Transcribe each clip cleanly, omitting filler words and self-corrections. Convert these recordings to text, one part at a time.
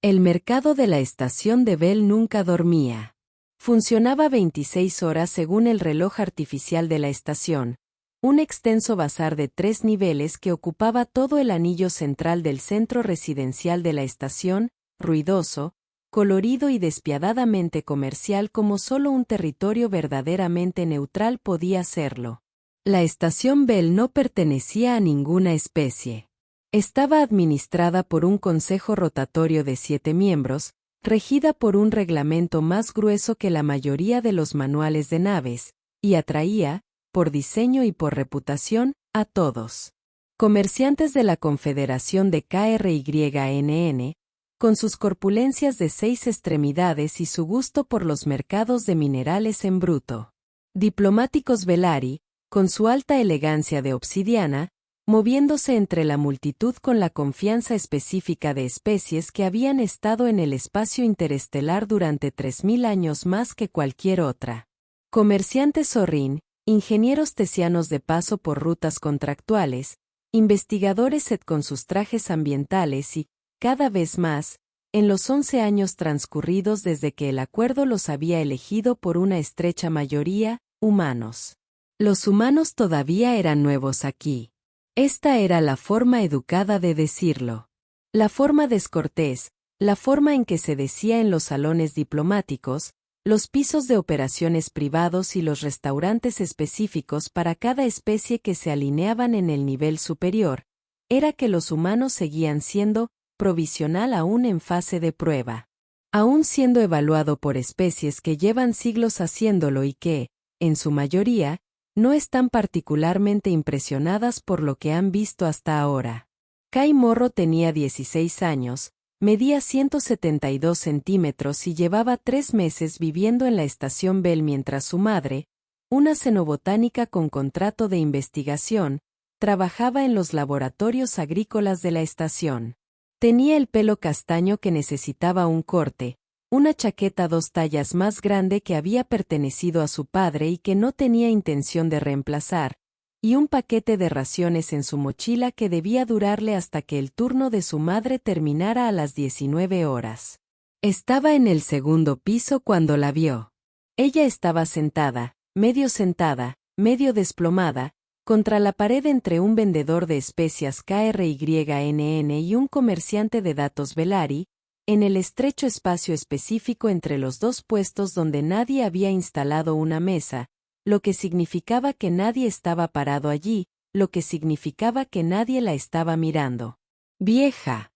El mercado de la estación de Bell nunca dormía. Funcionaba 26 horas según el reloj artificial de la estación, un extenso bazar de 3 niveles que ocupaba todo el anillo central del centro residencial de la estación, ruidoso, colorido y despiadadamente comercial como solo un territorio verdaderamente neutral podía serlo. La estación Bell no pertenecía a ninguna especie. Estaba administrada por un consejo rotatorio de 7 miembros, regida por un reglamento más grueso que la mayoría de los manuales de naves, y atraía, por diseño y por reputación, a todos. Comerciantes de la Confederación de KRYNN, con sus corpulencias de 6 extremidades y su gusto por los mercados de minerales en bruto. Diplomáticos Velari, con su alta elegancia de obsidiana, moviéndose entre la multitud con la confianza específica de especies que habían estado en el espacio interestelar durante 3000 años más que cualquier otra. Comerciantes Zorrin, ingenieros tesianos de paso por rutas contractuales, investigadores SET con sus trajes ambientales y, cada vez más, en los 11 años transcurridos desde que el acuerdo los había elegido por una estrecha mayoría, humanos. Los humanos todavía eran nuevos aquí. Esta era la forma educada de decirlo. La forma descortés, la forma en que se decía en los salones diplomáticos, los pisos de operaciones privados y los restaurantes específicos para cada especie que se alineaban en el nivel superior, era que los humanos seguían siendo provisional aún en fase de prueba. Aún siendo evaluado por especies que llevan siglos haciéndolo y que, en su mayoría, no están particularmente impresionadas por lo que han visto hasta ahora. Kai Morro tenía 16 años, medía 172 centímetros y llevaba 3 meses viviendo en la estación Bell mientras su madre, una xenobotánica con contrato de investigación, trabajaba en los laboratorios agrícolas de la estación. Tenía el pelo castaño que necesitaba un corte, una chaqueta 2 tallas más grande que había pertenecido a su padre y que no tenía intención de reemplazar, y un paquete de raciones en su mochila que debía durarle hasta que el turno de su madre terminara a las 19 horas. Estaba en el segundo piso cuando la vio. Ella estaba sentada, medio desplomada, contra la pared entre un vendedor de especias KRYNN y un comerciante de datos Velari, en el estrecho espacio específico entre los 2 puestos donde nadie había instalado una mesa, lo que significaba que nadie estaba parado allí, lo que significaba que nadie la estaba mirando. Vieja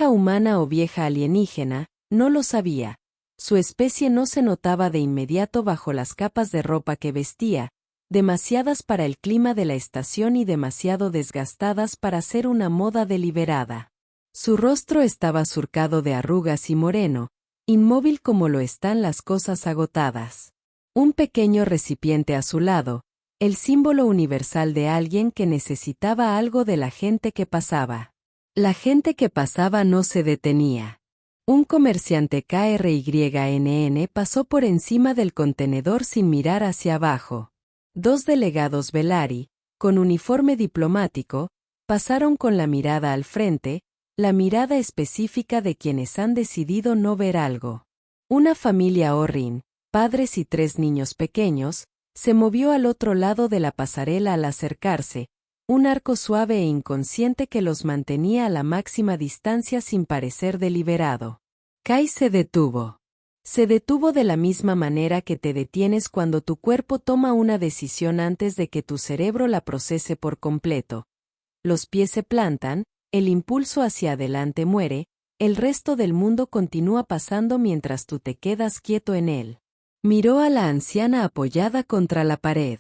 humana o vieja alienígena, no lo sabía. Su especie no se notaba de inmediato bajo las capas de ropa que vestía, demasiadas para el clima de la estación y demasiado desgastadas para ser una moda deliberada. Su rostro estaba surcado de arrugas y moreno, inmóvil como lo están las cosas agotadas. Un pequeño recipiente a su lado, el símbolo universal de alguien que necesitaba algo de la gente que pasaba. La gente que pasaba no se detenía. Un comerciante KRYNN pasó por encima del contenedor sin mirar hacia abajo. 2 delegados Velari, con uniforme diplomático, pasaron con la mirada al frente, la mirada específica de quienes han decidido no ver algo. Una familia Orrin, padres y 3 niños pequeños, se movió al otro lado de la pasarela al acercarse, un arco suave e inconsciente que los mantenía a la máxima distancia sin parecer deliberado. Kai se detuvo. Se detuvo de la misma manera que te detienes cuando tu cuerpo toma una decisión antes de que tu cerebro la procese por completo. Los pies se plantan, el impulso hacia adelante muere, el resto del mundo continúa pasando mientras tú te quedas quieto en él. Miró a la anciana apoyada contra la pared.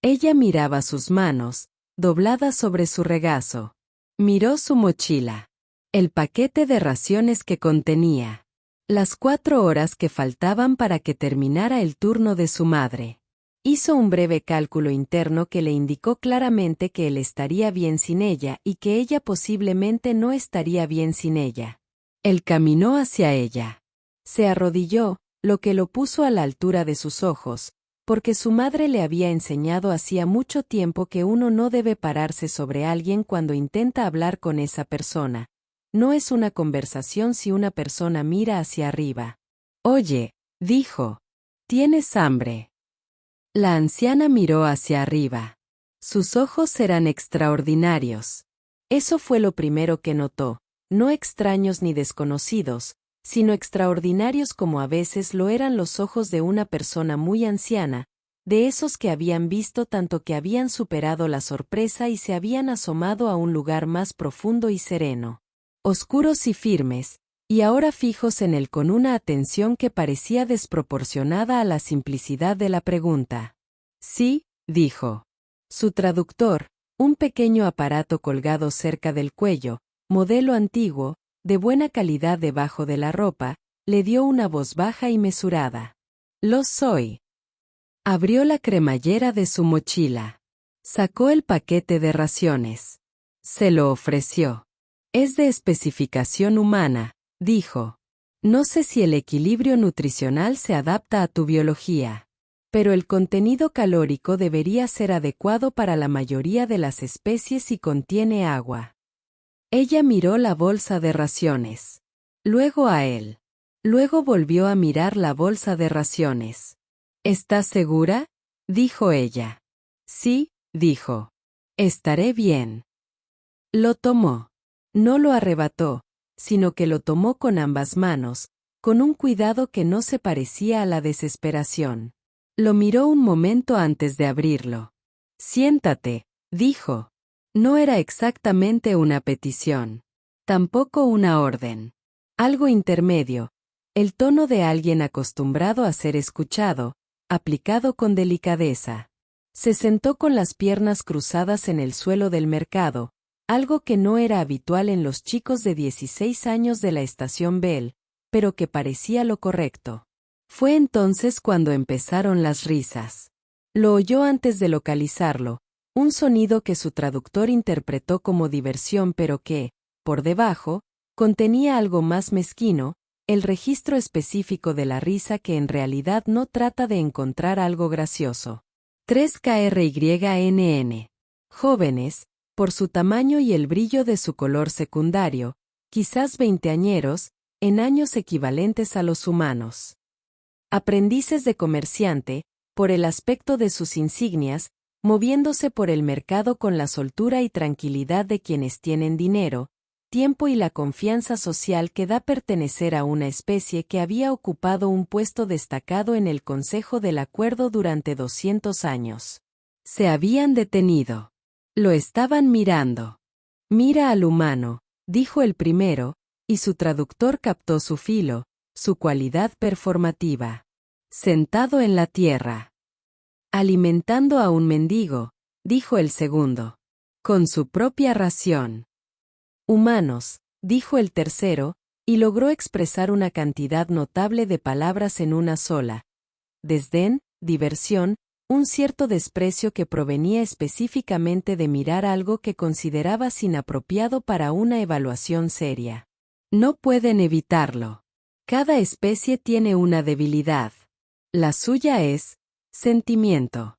Ella miraba sus manos, dobladas sobre su regazo. Miró su mochila. El paquete de raciones que contenía. Las 4 horas que faltaban para que terminara el turno de su madre. Hizo un breve cálculo interno que le indicó claramente que él estaría bien sin ella y que ella posiblemente no estaría bien sin ella. Él caminó hacia ella. Se arrodilló, lo que lo puso a la altura de sus ojos, porque su madre le había enseñado hacía mucho tiempo que uno no debe pararse sobre alguien cuando intenta hablar con esa persona, no es una conversación si una persona mira hacia arriba. Oye, dijo, ¿tienes hambre? La anciana miró hacia arriba. Sus ojos eran extraordinarios. Eso fue lo primero que notó, no extraños ni desconocidos, sino extraordinarios como a veces lo eran los ojos de una persona muy anciana, de esos que habían visto tanto que habían superado la sorpresa y se habían asomado a un lugar más profundo y sereno. Oscuros y firmes, y ahora fijos en él con una atención que parecía desproporcionada a la simplicidad de la pregunta. Sí, dijo. Su traductor, un pequeño aparato colgado cerca del cuello, modelo antiguo, de buena calidad debajo de la ropa, le dio una voz baja y mesurada. Lo soy. Abrió la cremallera de su mochila. Sacó el paquete de raciones. Se lo ofreció. Es de especificación humana, dijo. No sé si el equilibrio nutricional se adapta a tu biología. Pero el contenido calórico debería ser adecuado para la mayoría de las especies y contiene agua. Ella miró la bolsa de raciones. Luego a él. Luego volvió a mirar la bolsa de raciones. ¿Estás segura? Dijo ella. Sí, dijo. Estaré bien. Lo tomó. No lo arrebató, sino que lo tomó con ambas manos, con un cuidado que no se parecía a la desesperación. Lo miró un momento antes de abrirlo. Siéntate, dijo. No era exactamente una petición. Tampoco una orden. Algo intermedio. El tono de alguien acostumbrado a ser escuchado, aplicado con delicadeza. Se sentó con las piernas cruzadas en el suelo del mercado, algo que no era habitual en los chicos de 16 años de la estación Bell, pero que parecía lo correcto. Fue entonces cuando empezaron las risas. Lo oyó antes de localizarlo, un sonido que su traductor interpretó como diversión pero que, por debajo, contenía algo más mezquino, el registro específico de la risa que en realidad no trata de encontrar algo gracioso. 3KRYNN. Jóvenes, por su tamaño y el brillo de su color secundario, quizás veinteañeros, en años equivalentes a los humanos. Aprendices de comerciante, por el aspecto de sus insignias, moviéndose por el mercado con la soltura y tranquilidad de quienes tienen dinero, tiempo y la confianza social que da pertenecer a una especie que había ocupado un puesto destacado en el Consejo del Acuerdo durante 200 años. Se habían detenido. Lo estaban mirando. Mira al humano, dijo el primero, y su traductor captó su filo, su cualidad performativa. Sentado en la tierra. Alimentando a un mendigo, dijo el segundo. Con su propia ración. Humanos, dijo el tercero, y logró expresar una cantidad notable de palabras en una sola. Desdén, diversión, un cierto desprecio que provenía específicamente de mirar algo que considerabas inapropiado para una evaluación seria. No pueden evitarlo. Cada especie tiene una debilidad. La suya es sentimiento.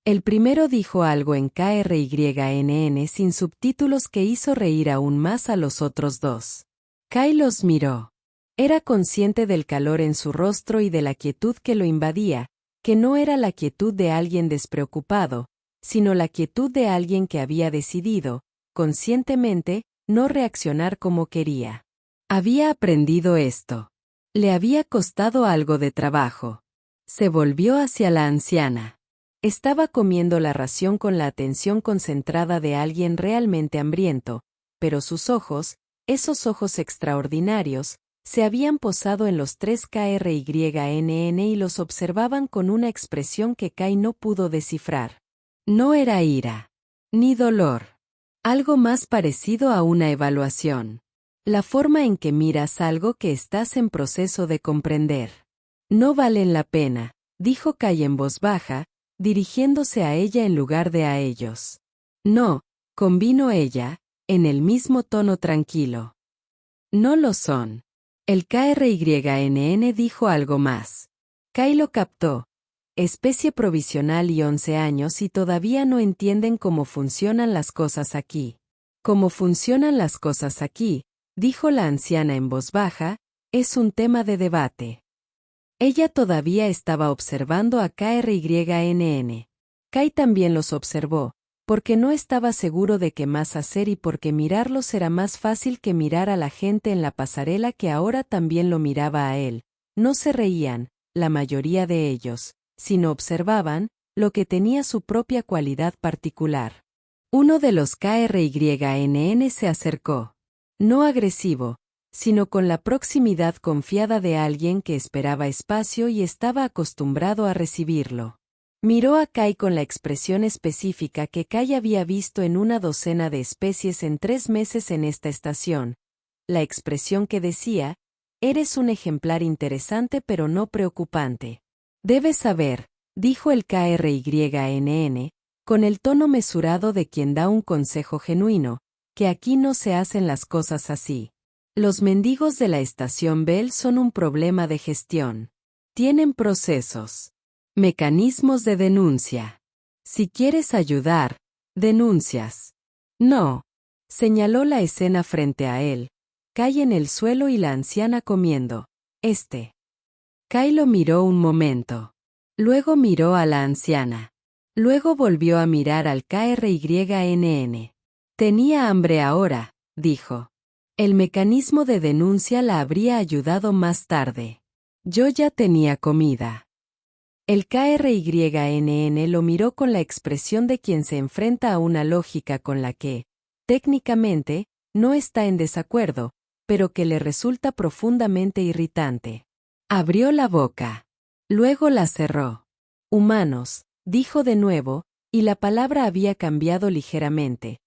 El primero dijo algo en KRYNN sin subtítulos que hizo reír aún más a los otros dos. Kai los miró. Era consciente del calor en su rostro y de la quietud que lo invadía, que no era la quietud de alguien despreocupado, sino la quietud de alguien que había decidido, conscientemente, no reaccionar como quería. Había aprendido esto. Le había costado algo de trabajo. Se volvió hacia la anciana. Estaba comiendo la ración con la atención concentrada de alguien realmente hambriento, pero sus ojos, esos ojos extraordinarios, se habían posado en los 3KRYNN y los observaban con una expresión que Kai no pudo descifrar. No era ira, ni dolor. Algo más parecido a una evaluación. La forma en que miras algo que estás en proceso de comprender. No valen la pena, dijo Kai en voz baja, dirigiéndose a ella en lugar de a ellos. No, convino ella, en el mismo tono tranquilo. No lo son. El KRYNN dijo algo más. Kai lo captó. Especie provisional y 11 años y todavía no entienden cómo funcionan las cosas aquí. Cómo funcionan las cosas aquí, dijo la anciana en voz baja, es un tema de debate. Ella todavía estaba observando a KRYNN. Kai también los observó, porque no estaba seguro de qué más hacer y porque mirarlos era más fácil que mirar a la gente en la pasarela que ahora también lo miraba a él. No se reían, la mayoría de ellos, sino observaban, lo que tenía su propia cualidad particular. Uno de los KRYNN se acercó. No agresivo, sino con la proximidad confiada de alguien que esperaba espacio y estaba acostumbrado a recibirlo. Miró a Kai con la expresión específica que Kai había visto en una docena de especies en 3 meses en esta estación. La expresión que decía, eres un ejemplar interesante pero no preocupante. Debes saber, dijo el KRYNN, con el tono mesurado de quien da un consejo genuino, que aquí no se hacen las cosas así. Los mendigos de la estación Bell son un problema de gestión. Tienen procesos. Mecanismos de denuncia. Si quieres ayudar, denuncias. No. Señaló la escena frente a él. Kai en el suelo y la anciana comiendo. Kai lo miró un momento. Luego miró a la anciana. Luego volvió a mirar al KRYNN. Tenía hambre ahora, dijo. El mecanismo de denuncia la habría ayudado más tarde. Yo ya tenía comida. El KRYNN lo miró con la expresión de quien se enfrenta a una lógica con la que, técnicamente, no está en desacuerdo, pero que le resulta profundamente irritante. Abrió la boca. Luego la cerró. Humanos, dijo de nuevo, y la palabra había cambiado ligeramente.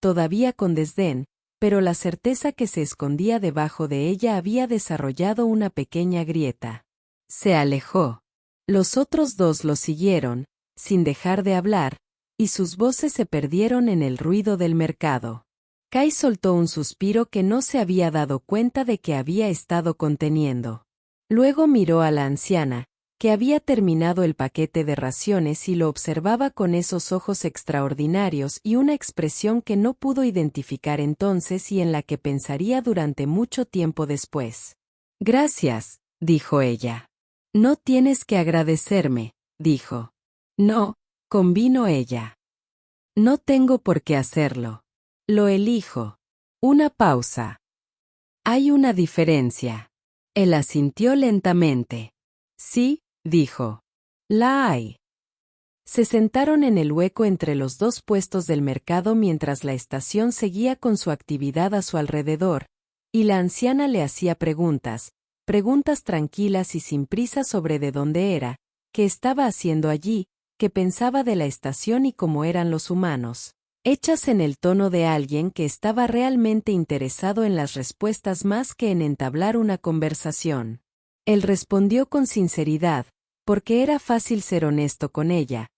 Todavía con desdén, pero la certeza que se escondía debajo de ella había desarrollado una pequeña grieta. Se alejó. Los otros dos lo siguieron, sin dejar de hablar, y sus voces se perdieron en el ruido del mercado. Kai soltó un suspiro que no se había dado cuenta de que había estado conteniendo. Luego miró a la anciana, que había terminado el paquete de raciones y lo observaba con esos ojos extraordinarios y una expresión que no pudo identificar entonces y en la que pensaría durante mucho tiempo después. Gracias, dijo ella. No tienes que agradecerme, dijo. No, convino ella. No tengo por qué hacerlo. Lo elijo. Una pausa. Hay una diferencia. Él asintió lentamente. Sí, dijo. La hay. Se sentaron en el hueco entre los dos puestos del mercado mientras la estación seguía con su actividad a su alrededor, y la anciana le hacía preguntas tranquilas y sin prisa sobre de dónde era, qué estaba haciendo allí, qué pensaba de la estación y cómo eran los humanos, hechas en el tono de alguien que estaba realmente interesado en las respuestas más que en entablar una conversación. Él respondió con sinceridad, porque era fácil ser honesto con ella.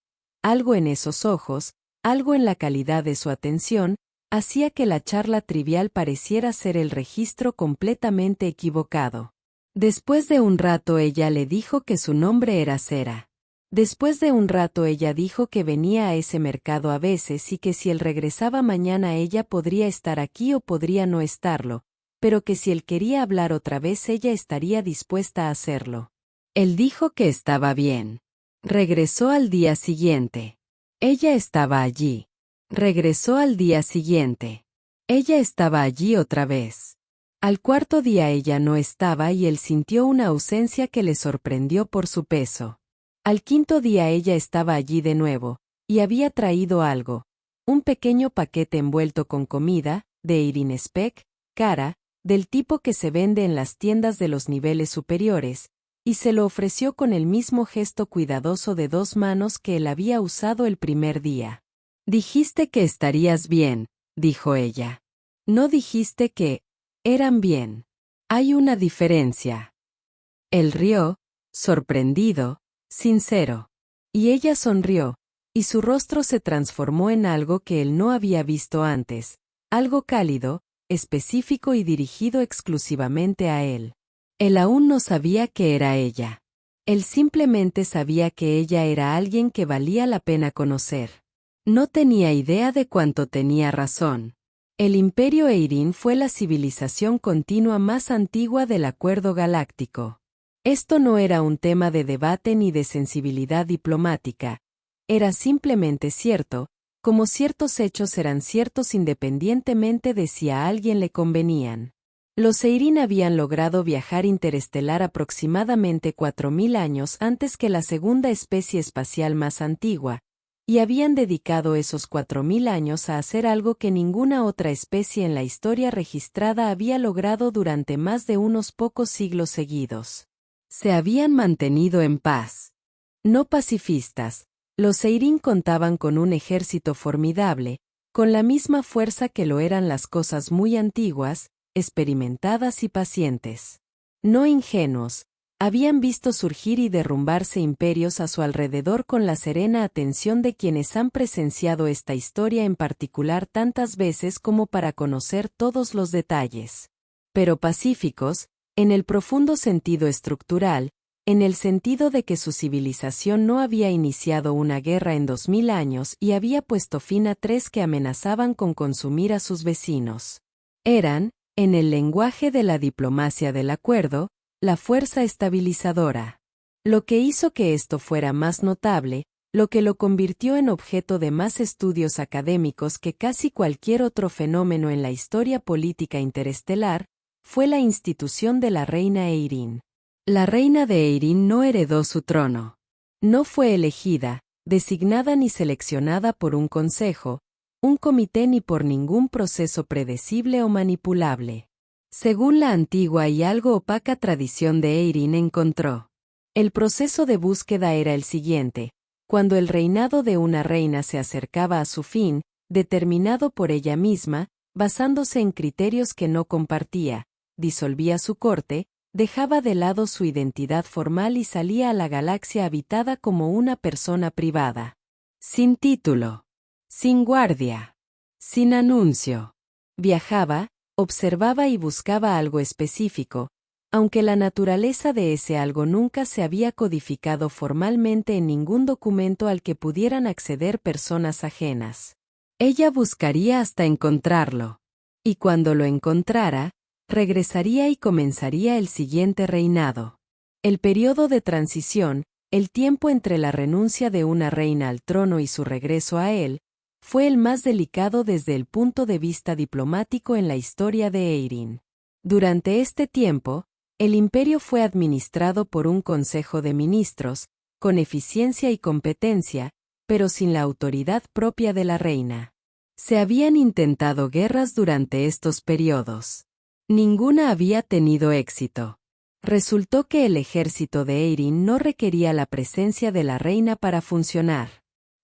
Algo en esos ojos, algo en la calidad de su atención, hacía que la charla trivial pareciera ser el registro completamente equivocado. Después de un rato ella le dijo que su nombre era Cera. Después de un rato ella dijo que venía a ese mercado a veces y que si él regresaba mañana ella podría estar aquí o podría no estarlo, pero que si él quería hablar otra vez ella estaría dispuesta a hacerlo. Él dijo que estaba bien. Regresó al día siguiente. Ella estaba allí. Regresó al día siguiente. Ella estaba allí otra vez. Al cuarto día ella no estaba y él sintió una ausencia que le sorprendió por su peso. Al quinto día ella estaba allí de nuevo, y había traído algo, un pequeño paquete envuelto con comida, de Irene Speck, cara, del tipo que se vende en las tiendas de los niveles superiores, y se lo ofreció con el mismo gesto cuidadoso de 2 manos que él había usado el primer día. Dijiste que estarías bien, dijo ella. No dijiste que eran bien. Hay una diferencia. Él rió, sorprendido, sincero. Y ella sonrió, y su rostro se transformó en algo que él no había visto antes, algo cálido, específico y dirigido exclusivamente a él. Él aún no sabía que era ella. Él simplemente sabía que ella era alguien que valía la pena conocer. No tenía idea de cuánto tenía razón. El Imperio Eirin fue la civilización continua más antigua del Acuerdo Galáctico. Esto no era un tema de debate ni de sensibilidad diplomática, era simplemente cierto, como ciertos hechos eran ciertos independientemente de si a alguien le convenían. Los Eirin habían logrado viajar interestelar aproximadamente 4000 años antes que la segunda especie espacial más antigua, y habían dedicado esos 4000 años a hacer algo que ninguna otra especie en la historia registrada había logrado durante más de unos pocos siglos seguidos. Se habían mantenido en paz. No pacifistas, los Eirin contaban con un ejército formidable, con la misma fuerza que lo eran las cosas muy antiguas, experimentadas y pacientes. No ingenuos, habían visto surgir y derrumbarse imperios a su alrededor con la serena atención de quienes han presenciado esta historia en particular tantas veces como para conocer todos los detalles. Pero pacíficos, en el profundo sentido estructural, en el sentido de que su civilización no había iniciado una guerra en 2000 años y había puesto fin a 3 que amenazaban con consumir a sus vecinos. Eran, en el lenguaje de la diplomacia del acuerdo, la fuerza estabilizadora. Lo que hizo que esto fuera más notable, lo que lo convirtió en objeto de más estudios académicos que casi cualquier otro fenómeno en la historia política interestelar, fue la institución de la reina Eirin. La reina de Eirin no heredó su trono. No fue elegida, designada ni seleccionada por un consejo, un comité ni por ningún proceso predecible o manipulable. Según la antigua y algo opaca tradición de Eirin encontró. El proceso de búsqueda era el siguiente: cuando el reinado de una reina se acercaba a su fin, determinado por ella misma, basándose en criterios que no compartía, disolvía su corte, dejaba de lado su identidad formal y salía a la galaxia habitada como una persona privada. Sin título. Sin guardia. Sin anuncio. Viajaba, observaba y buscaba algo específico, aunque la naturaleza de ese algo nunca se había codificado formalmente en ningún documento al que pudieran acceder personas ajenas. Ella buscaría hasta encontrarlo. Y cuando lo encontrara, regresaría y comenzaría el siguiente reinado. El periodo de transición, el tiempo entre la renuncia de una reina al trono y su regreso a él, fue el más delicado desde el punto de vista diplomático en la historia de Eirin. Durante este tiempo, el imperio fue administrado por un consejo de ministros, con eficiencia y competencia, pero sin la autoridad propia de la reina. Se habían intentado guerras durante estos periodos. Ninguna había tenido éxito. Resultó que el ejército de Eirin no requería la presencia de la reina para funcionar.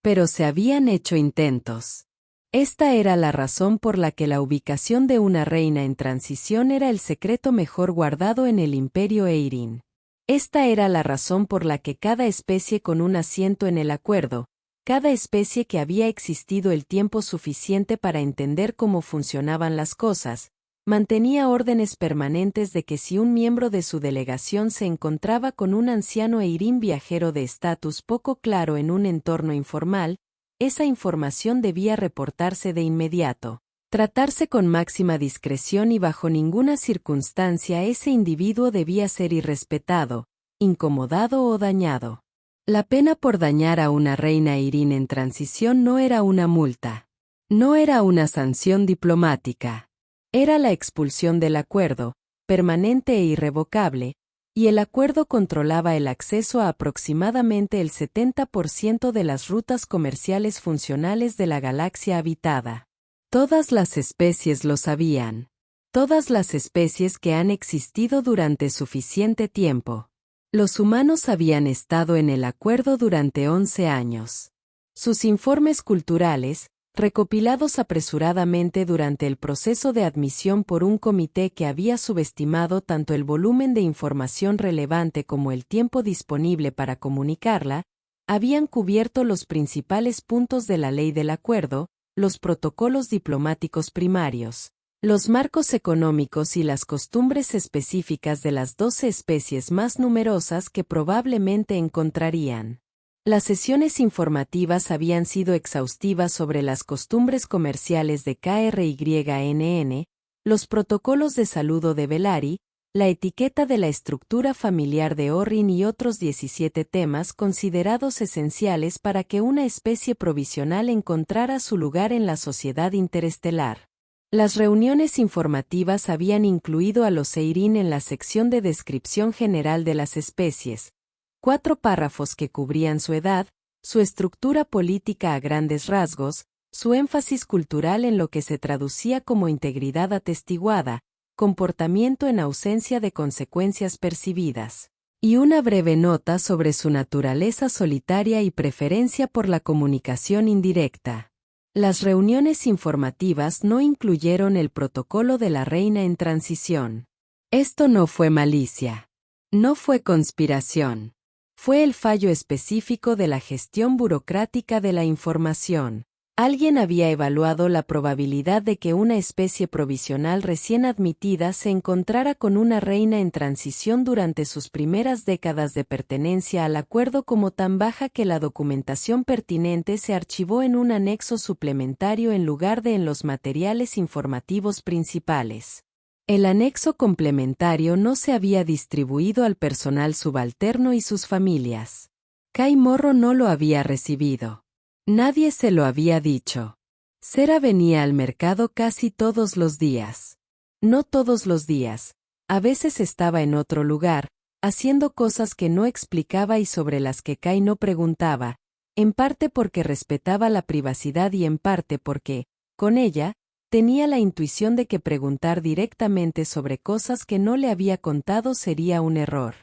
Pero se habían hecho intentos. Esta era la razón por la que la ubicación de una reina en transición era el secreto mejor guardado en el Imperio Eirin. Esta era la razón por la que cada especie con un asiento en el acuerdo, cada especie que había existido el tiempo suficiente para entender cómo funcionaban las cosas, mantenía órdenes permanentes de que si un miembro de su delegación se encontraba con un anciano Eirin viajero de estatus poco claro en un entorno informal, esa información debía reportarse de inmediato, tratarse con máxima discreción y bajo ninguna circunstancia ese individuo debía ser irrespetado, incomodado o dañado. La pena por dañar a una reina Eirin en transición no era una multa. No era una sanción diplomática. Era la expulsión del acuerdo, permanente e irrevocable, y el acuerdo controlaba el acceso a aproximadamente el 70% de las rutas comerciales funcionales de la galaxia habitada. Todas las especies lo sabían. Todas las especies que han existido durante suficiente tiempo. Los humanos habían estado en el acuerdo durante 11 años. Sus informes culturales, recopilados apresuradamente durante el proceso de admisión por un comité que había subestimado tanto el volumen de información relevante como el tiempo disponible para comunicarla, habían cubierto los principales puntos de la ley del acuerdo, los protocolos diplomáticos primarios, los marcos económicos y las costumbres específicas de las 12 especies más numerosas que probablemente encontrarían. Las sesiones informativas habían sido exhaustivas sobre las costumbres comerciales de KRYNN, los protocolos de saludo de Bellari, la etiqueta de la estructura familiar de Orrin y otros 17 temas considerados esenciales para que una especie provisional encontrara su lugar en la sociedad interestelar. Las reuniones informativas habían incluido a los Seirin en la sección de descripción general de las especies, 4 párrafos que cubrían su edad, su estructura política a grandes rasgos, su énfasis cultural en lo que se traducía como integridad atestiguada, comportamiento en ausencia de consecuencias percibidas, y una breve nota sobre su naturaleza solitaria y preferencia por la comunicación indirecta. Las reuniones informativas no incluyeron el protocolo de la reina en transición. Esto no fue malicia. No fue conspiración. Fue el fallo específico de la gestión burocrática de la información. Alguien había evaluado la probabilidad de que una especie provisional recién admitida se encontrara con una reina en transición durante sus primeras décadas de pertenencia al acuerdo como tan baja que la documentación pertinente se archivó en un anexo suplementario en lugar de en los materiales informativos principales. El anexo complementario no se había distribuido al personal subalterno y sus familias. Kai Morro no lo había recibido. Nadie se lo había dicho. Sera venía al mercado casi todos los días. No todos los días. A veces estaba en otro lugar, haciendo cosas que no explicaba y sobre las que Kai no preguntaba, en parte porque respetaba la privacidad y en parte porque, con ella, tenía la intuición de que preguntar directamente sobre cosas que no le había contado sería un error.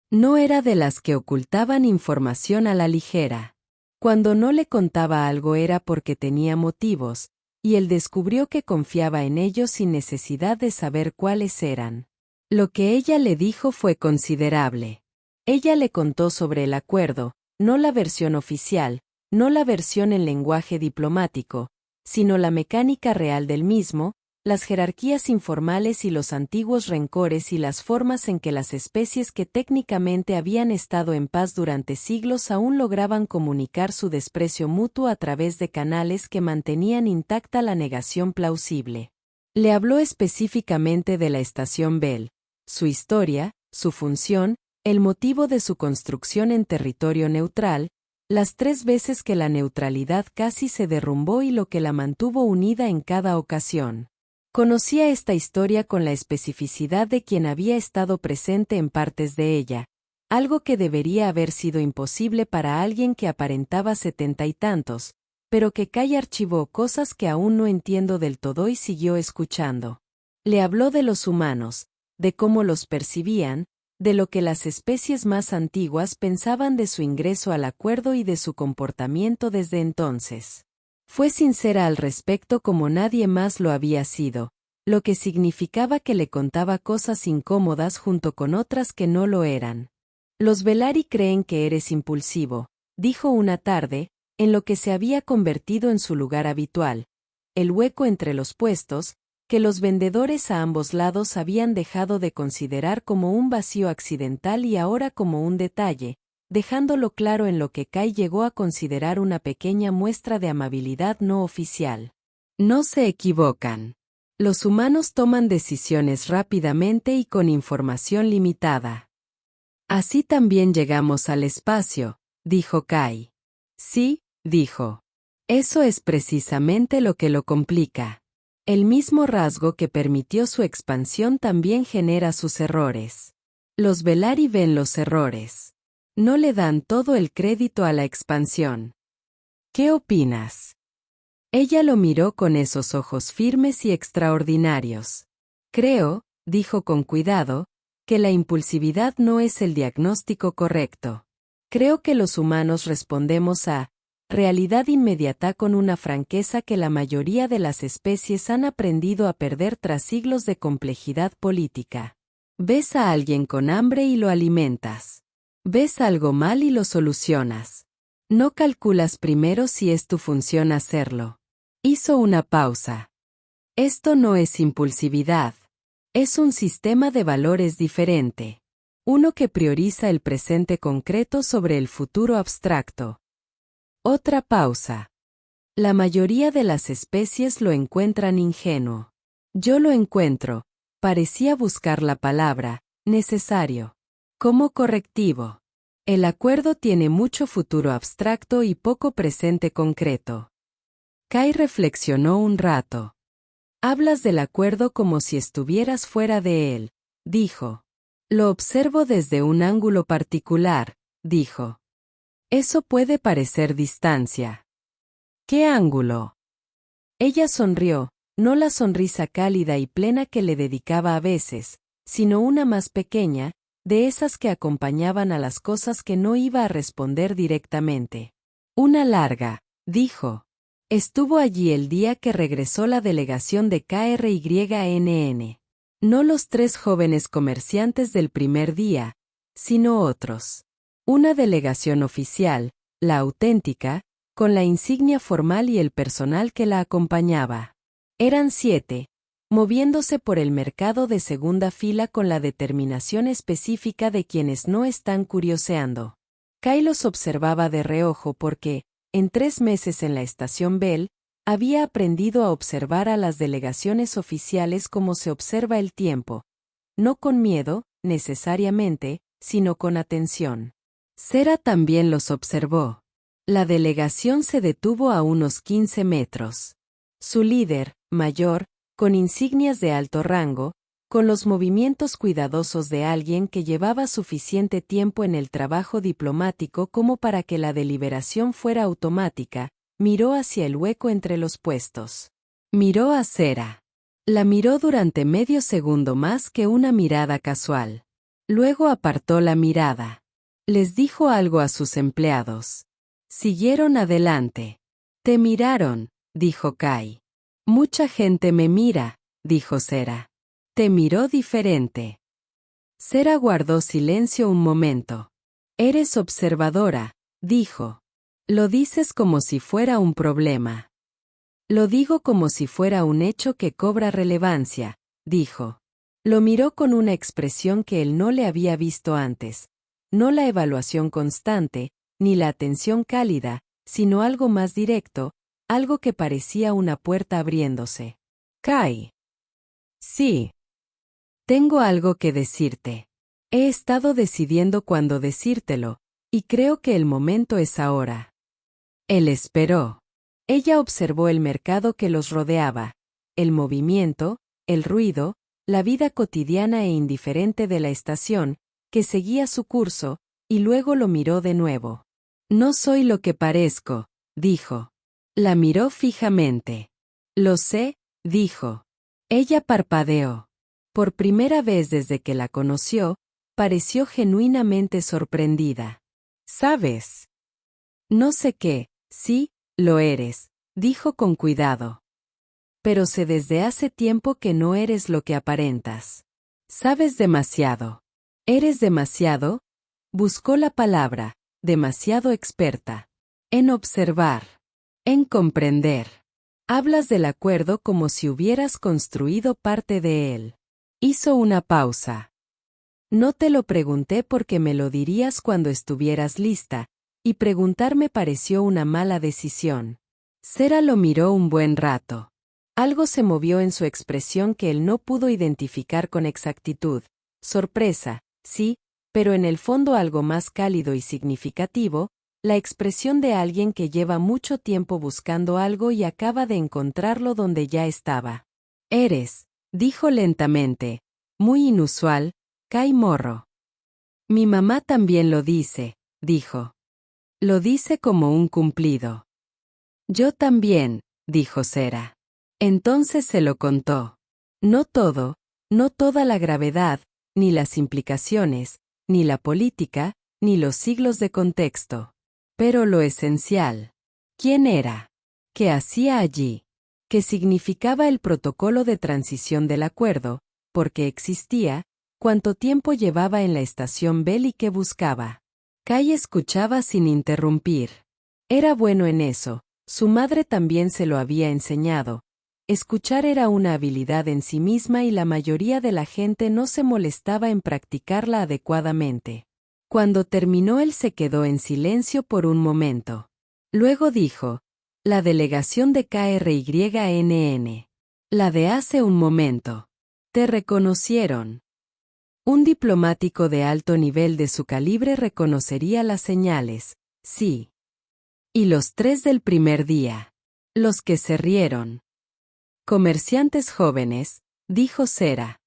No era de las que ocultaban información a la ligera. Cuando no le contaba algo era porque tenía motivos, y él descubrió que confiaba en ellos sin necesidad de saber cuáles eran. Lo que ella le dijo fue considerable. Ella le contó sobre el acuerdo, no la versión oficial, no la versión en lenguaje diplomático, sino la mecánica real del mismo, las jerarquías informales y los antiguos rencores y las formas en que las especies que técnicamente habían estado en paz durante siglos aún lograban comunicar su desprecio mutuo a través de canales que mantenían intacta la negación plausible. Le habló específicamente de la estación Bell, su historia, su función, el motivo de su construcción en territorio neutral, las 3 veces que la neutralidad casi se derrumbó y lo que la mantuvo unida en cada ocasión. Conocía esta historia con la especificidad de quien había estado presente en partes de ella, algo que debería haber sido imposible para alguien que aparentaba 70 y tantos, pero que Kai archivó cosas que aún no entiendo del todo y siguió escuchando. Le habló de los humanos, de cómo los percibían, de lo que las especies más antiguas pensaban de su ingreso al acuerdo y de su comportamiento desde entonces. Fue sincera al respecto como nadie más lo había sido, lo que significaba que le contaba cosas incómodas junto con otras que no lo eran. Los Bellari creen que eres impulsivo, dijo una tarde, en lo que se había convertido en su lugar habitual, el hueco entre los puestos, que los vendedores a ambos lados habían dejado de considerar como un vacío accidental y ahora como un detalle, dejándolo claro en lo que Kai llegó a considerar una pequeña muestra de amabilidad no oficial. No se equivocan. Los humanos toman decisiones rápidamente y con información limitada. Así también llegamos al espacio, dijo Kai. Sí, dijo. Eso es precisamente lo que lo complica. El mismo rasgo que permitió su expansión también genera sus errores. Los Bellari ven los errores. No le dan todo el crédito a la expansión. ¿Qué opinas? Ella lo miró con esos ojos firmes y extraordinarios. Creo, dijo con cuidado, que la impulsividad no es el diagnóstico correcto. Creo que los humanos respondemos a realidad inmediata con una franqueza que la mayoría de las especies han aprendido a perder tras siglos de complejidad política. Ves a alguien con hambre y lo alimentas. Ves algo mal y lo solucionas. No calculas primero si es tu función hacerlo. Hizo una pausa. Esto no es impulsividad. Es un sistema de valores diferente. Uno que prioriza el presente concreto sobre el futuro abstracto. Otra pausa. La mayoría de las especies lo encuentran ingenuo. Yo lo encuentro, parecía buscar la palabra, necesario. Como correctivo. El acuerdo tiene mucho futuro abstracto y poco presente concreto. Kai reflexionó un rato. Hablas del acuerdo como si estuvieras fuera de él, dijo. Lo observo desde un ángulo particular, dijo. Eso puede parecer distancia. ¿Qué ángulo? Ella sonrió, no la sonrisa cálida y plena que le dedicaba a veces, sino una más pequeña, de esas que acompañaban a las cosas que no iba a responder directamente. Una larga, dijo. Estuvo allí el día que regresó la delegación de KRYNN. No los 3 jóvenes comerciantes del primer día, sino otros. Una delegación oficial, la auténtica, con la insignia formal y el personal que la acompañaba. Eran 7, moviéndose por el mercado de segunda fila con la determinación específica de quienes no están curioseando. Kai los observaba de reojo porque, en 3 meses en la estación Bell, había aprendido a observar a las delegaciones oficiales como se observa el tiempo, no con miedo, necesariamente, sino con atención. Sera también los observó. La delegación se detuvo a unos 15 metros. Su líder, mayor, con insignias de alto rango, con los movimientos cuidadosos de alguien que llevaba suficiente tiempo en el trabajo diplomático como para que la deliberación fuera automática, miró hacia el hueco entre los puestos. Miró a Sera. La miró durante medio segundo más que una mirada casual. Luego apartó la mirada. Les dijo algo a sus empleados. Siguieron adelante. Te miraron, dijo Kai. Mucha gente me mira, dijo Sera. Te miró diferente. Sera guardó silencio un momento. Eres observadora, dijo. Lo dices como si fuera un problema. Lo digo como si fuera un hecho que cobra relevancia, dijo. Lo miró con una expresión que él no le había visto antes. No la evaluación constante, ni la atención cálida, sino algo más directo, algo que parecía una puerta abriéndose. Kai. Sí. Tengo algo que decirte. He estado decidiendo cuándo decírtelo, y creo que el momento es ahora. Él esperó. Ella observó el mercado que los rodeaba, el movimiento, el ruido, la vida cotidiana e indiferente de la estación, que seguía su curso, y luego lo miró de nuevo. No soy lo que parezco, dijo. La miró fijamente. Lo sé, dijo. Ella parpadeó. Por primera vez desde que la conoció, pareció genuinamente sorprendida. ¿Sabes? No sé qué, sí, lo eres, dijo con cuidado. Pero sé desde hace tiempo que no eres lo que aparentas. Sabes demasiado. ¿Eres demasiado? Buscó la palabra, demasiado experta. En observar. En comprender. Hablas del acuerdo como si hubieras construido parte de él. Hizo una pausa. No te lo pregunté porque me lo dirías cuando estuvieras lista, y preguntar me pareció una mala decisión. Sera lo miró un buen rato. Algo se movió en su expresión que él no pudo identificar con exactitud. Sorpresa, sí, pero en el fondo algo más cálido y significativo, la expresión de alguien que lleva mucho tiempo buscando algo y acaba de encontrarlo donde ya estaba. Eres, dijo lentamente, muy inusual, Kai Morro. Mi mamá también lo dice, dijo. Lo dice como un cumplido. Yo también, dijo Sera. Entonces se lo contó. No todo, no toda la gravedad, ni las implicaciones, ni la política, ni los siglos de contexto. Pero lo esencial. ¿Quién era? ¿Qué hacía allí? ¿Qué significaba el protocolo de transición del acuerdo? ¿Por qué existía? ¿Cuánto tiempo llevaba en la estación Bell y qué buscaba? Kai escuchaba sin interrumpir. Era bueno en eso, su madre también se lo había enseñado. Escuchar era una habilidad en sí misma y la mayoría de la gente no se molestaba en practicarla adecuadamente. Cuando terminó él se quedó en silencio por un momento. Luego dijo, la delegación de KRYNN. La de hace un momento. Te reconocieron. Un diplomático de alto nivel de su calibre reconocería las señales, sí. Y los 3 del primer día. Los que se rieron. Comerciantes jóvenes, dijo Sera.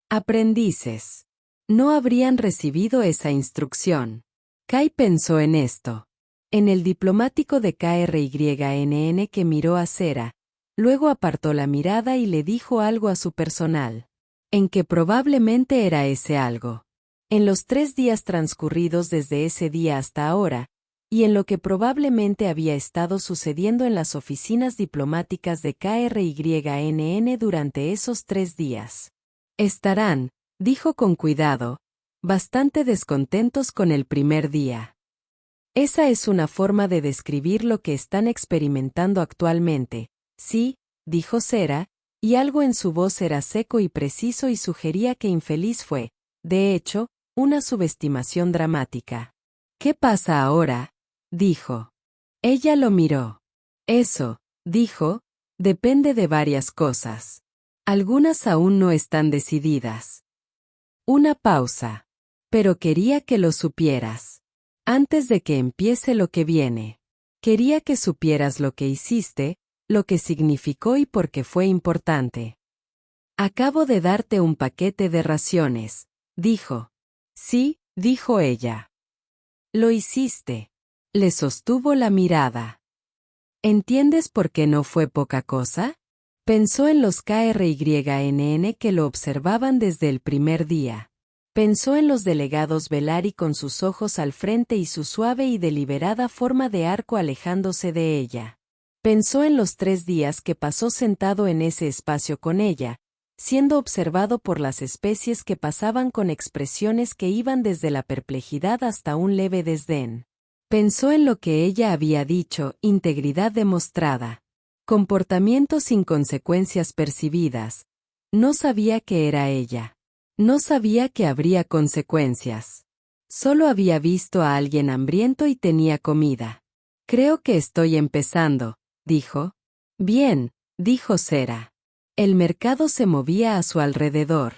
Aprendices. No habrían recibido esa instrucción. Kai pensó en esto. En el diplomático de KRYNN que miró a Sera, luego apartó la mirada y le dijo algo a su personal. En que probablemente era ese algo. En los 3 días transcurridos desde ese día hasta ahora, y en lo que probablemente había estado sucediendo en las oficinas diplomáticas de KRYNN durante esos 3 días. Estarán, dijo con cuidado, bastante descontentos con el primer día. Esa es una forma de describir lo que están experimentando actualmente, sí, dijo Sera, y algo en su voz era seco y preciso y sugería que infeliz fue, de hecho, una subestimación dramática. ¿Qué pasa ahora? Dijo. Ella lo miró. Eso, dijo, depende de varias cosas. Algunas aún no están decididas. Una pausa. Pero quería que lo supieras. Antes de que empiece lo que viene. Quería que supieras lo que hiciste, lo que significó y por qué fue importante. Acabo de darte un paquete de raciones, dijo. Sí, dijo ella. Lo hiciste. Le sostuvo la mirada. ¿Entiendes por qué no fue poca cosa? Pensó en los KRYNN que lo observaban desde el primer día. Pensó en los delegados Velari con sus ojos al frente y su suave y deliberada forma de arco alejándose de ella. Pensó en los 3 días que pasó sentado en ese espacio con ella, siendo observado por las especies que pasaban con expresiones que iban desde la perplejidad hasta un leve desdén. Pensó en lo que ella había dicho, integridad demostrada. Comportamiento sin consecuencias percibidas. No sabía que era ella. No sabía que habría consecuencias. Solo había visto a alguien hambriento y tenía comida. Creo que estoy empezando, dijo. Bien, dijo Sera. El mercado se movía a su alrededor.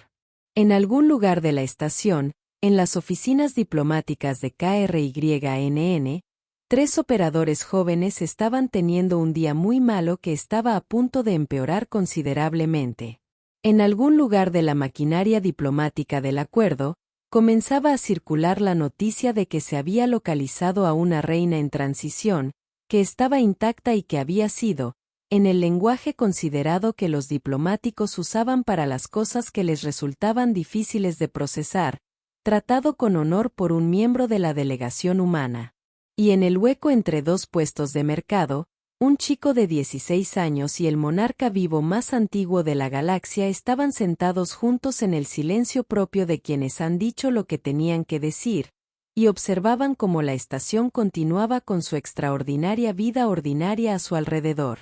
En algún lugar de la estación, en las oficinas diplomáticas de KRYNN, 3 operadores jóvenes estaban teniendo un día muy malo que estaba a punto de empeorar considerablemente. En algún lugar de la maquinaria diplomática del acuerdo, comenzaba a circular la noticia de que se había localizado a una reina en transición, que estaba intacta y que había sido, en el lenguaje considerado que los diplomáticos usaban para las cosas que les resultaban difíciles de procesar, tratado con honor por un miembro de la delegación humana. Y en el hueco entre 2 puestos de mercado, un chico de 16 años y el monarca vivo más antiguo de la galaxia estaban sentados juntos en el silencio propio de quienes han dicho lo que tenían que decir, y observaban cómo la estación continuaba con su extraordinaria vida ordinaria a su alrededor.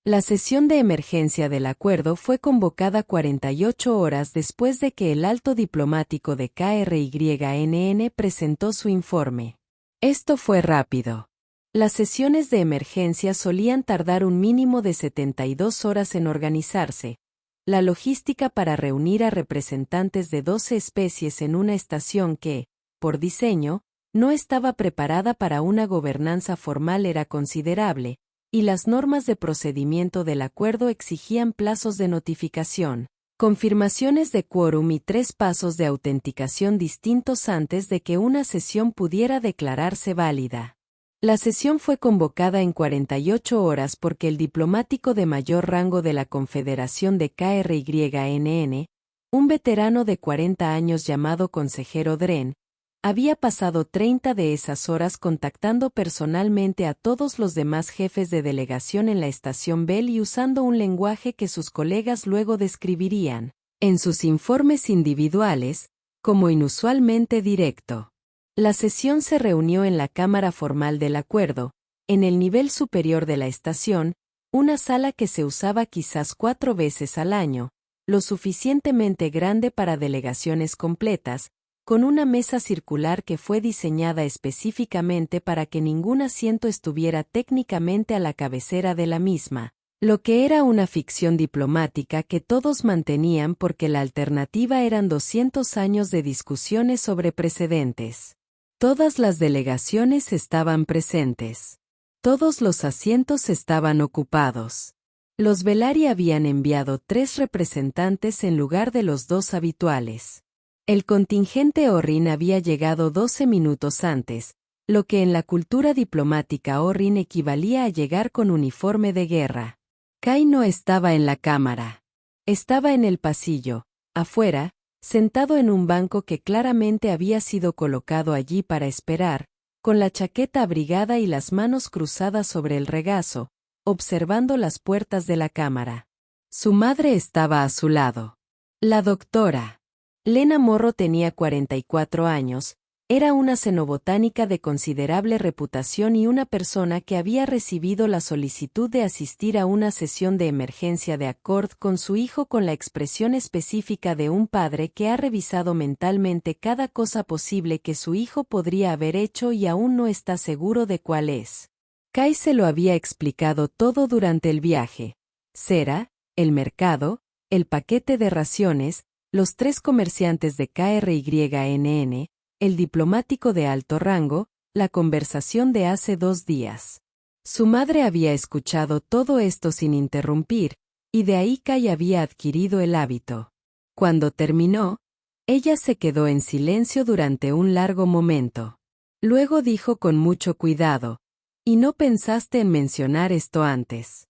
La sesión de emergencia del acuerdo fue convocada 48 horas después de que el alto diplomático de KRYNN presentó su informe. Esto fue rápido. Las sesiones de emergencia solían tardar un mínimo de 72 horas en organizarse. La logística para reunir a representantes de 12 especies en una estación que, por diseño, no estaba preparada para una gobernanza formal era considerable, y las normas de procedimiento del acuerdo exigían plazos de notificación, confirmaciones de quórum y 3 pasos de autenticación distintos antes de que una sesión pudiera declararse válida. La sesión fue convocada en 48 horas porque el diplomático de mayor rango de la Confederación de KRYNN, un veterano de 40 años llamado consejero Dren, había pasado 30 de esas horas contactando personalmente a todos los demás jefes de delegación en la estación Bell y usando un lenguaje que sus colegas luego describirían, en sus informes individuales, como inusualmente directo. La sesión se reunió en la cámara formal del acuerdo, en el nivel superior de la estación, una sala que se usaba quizás 4 veces al año, lo suficientemente grande para delegaciones completas, con una mesa circular que fue diseñada específicamente para que ningún asiento estuviera técnicamente a la cabecera de la misma, lo que era una ficción diplomática que todos mantenían porque la alternativa eran 200 años de discusiones sobre precedentes. Todas las delegaciones estaban presentes. Todos los asientos estaban ocupados. Los Velaryi habían enviado 3 representantes en lugar de los 2 habituales. El contingente Orrin había llegado 12 minutos antes, lo que en la cultura diplomática Orrin equivalía a llegar con uniforme de guerra. Kai no estaba en la cámara. Estaba en el pasillo, afuera, sentado en un banco que claramente había sido colocado allí para esperar, con la chaqueta abrigada y las manos cruzadas sobre el regazo, observando las puertas de la cámara. Su madre estaba a su lado. La doctora Lena Morrow tenía 44 años, era una xenobotánica de considerable reputación y una persona que había recibido la solicitud de asistir a una sesión de emergencia de Accord con su hijo con la expresión específica de un padre que ha revisado mentalmente cada cosa posible que su hijo podría haber hecho y aún no está seguro de cuál es. Kai se lo había explicado todo durante el viaje. Cera, el mercado, el paquete de raciones, los 3 comerciantes de KRYNN, el diplomático de alto rango, la conversación de hace 2 días. Su madre había escuchado todo esto sin interrumpir, y de ahí Kai había adquirido el hábito. Cuando terminó, ella se quedó en silencio durante un largo momento. Luego dijo con mucho cuidado, «¿Y no pensaste en mencionar esto antes?»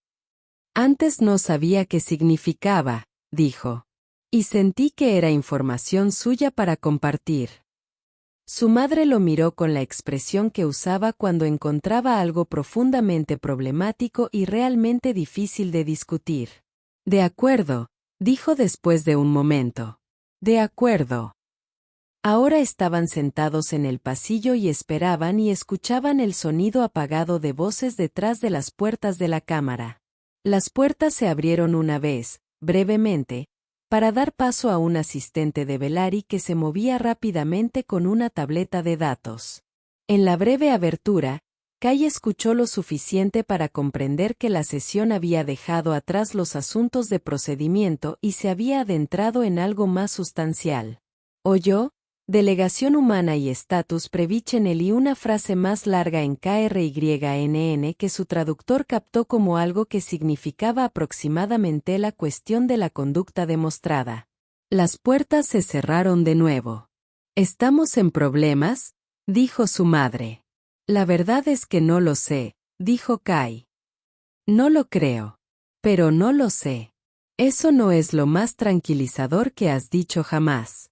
«Antes no sabía qué significaba», dijo. «Y sentí que era información suya para compartir». Su madre lo miró con la expresión que usaba cuando encontraba algo profundamente problemático y realmente difícil de discutir. «De acuerdo», dijo después de un momento. «De acuerdo». Ahora estaban sentados en el pasillo y esperaban y escuchaban el sonido apagado de voces detrás de las puertas de la cámara. Las puertas se abrieron una vez, brevemente, para dar paso a un asistente de Velaryi que se movía rápidamente con una tableta de datos. En la breve abertura, Kai escuchó lo suficiente para comprender que la sesión había dejado atrás los asuntos de procedimiento y se había adentrado en algo más sustancial. Oyó, delegación humana y estatus previchenel y una frase más larga en KRYNN que su traductor captó como algo que significaba aproximadamente la cuestión de la conducta demostrada. Las puertas se cerraron de nuevo. «¿Estamos en problemas?», dijo su madre. «La verdad es que no lo sé», dijo Kai. «No lo creo. Pero no lo sé. Eso no es lo más tranquilizador que has dicho jamás».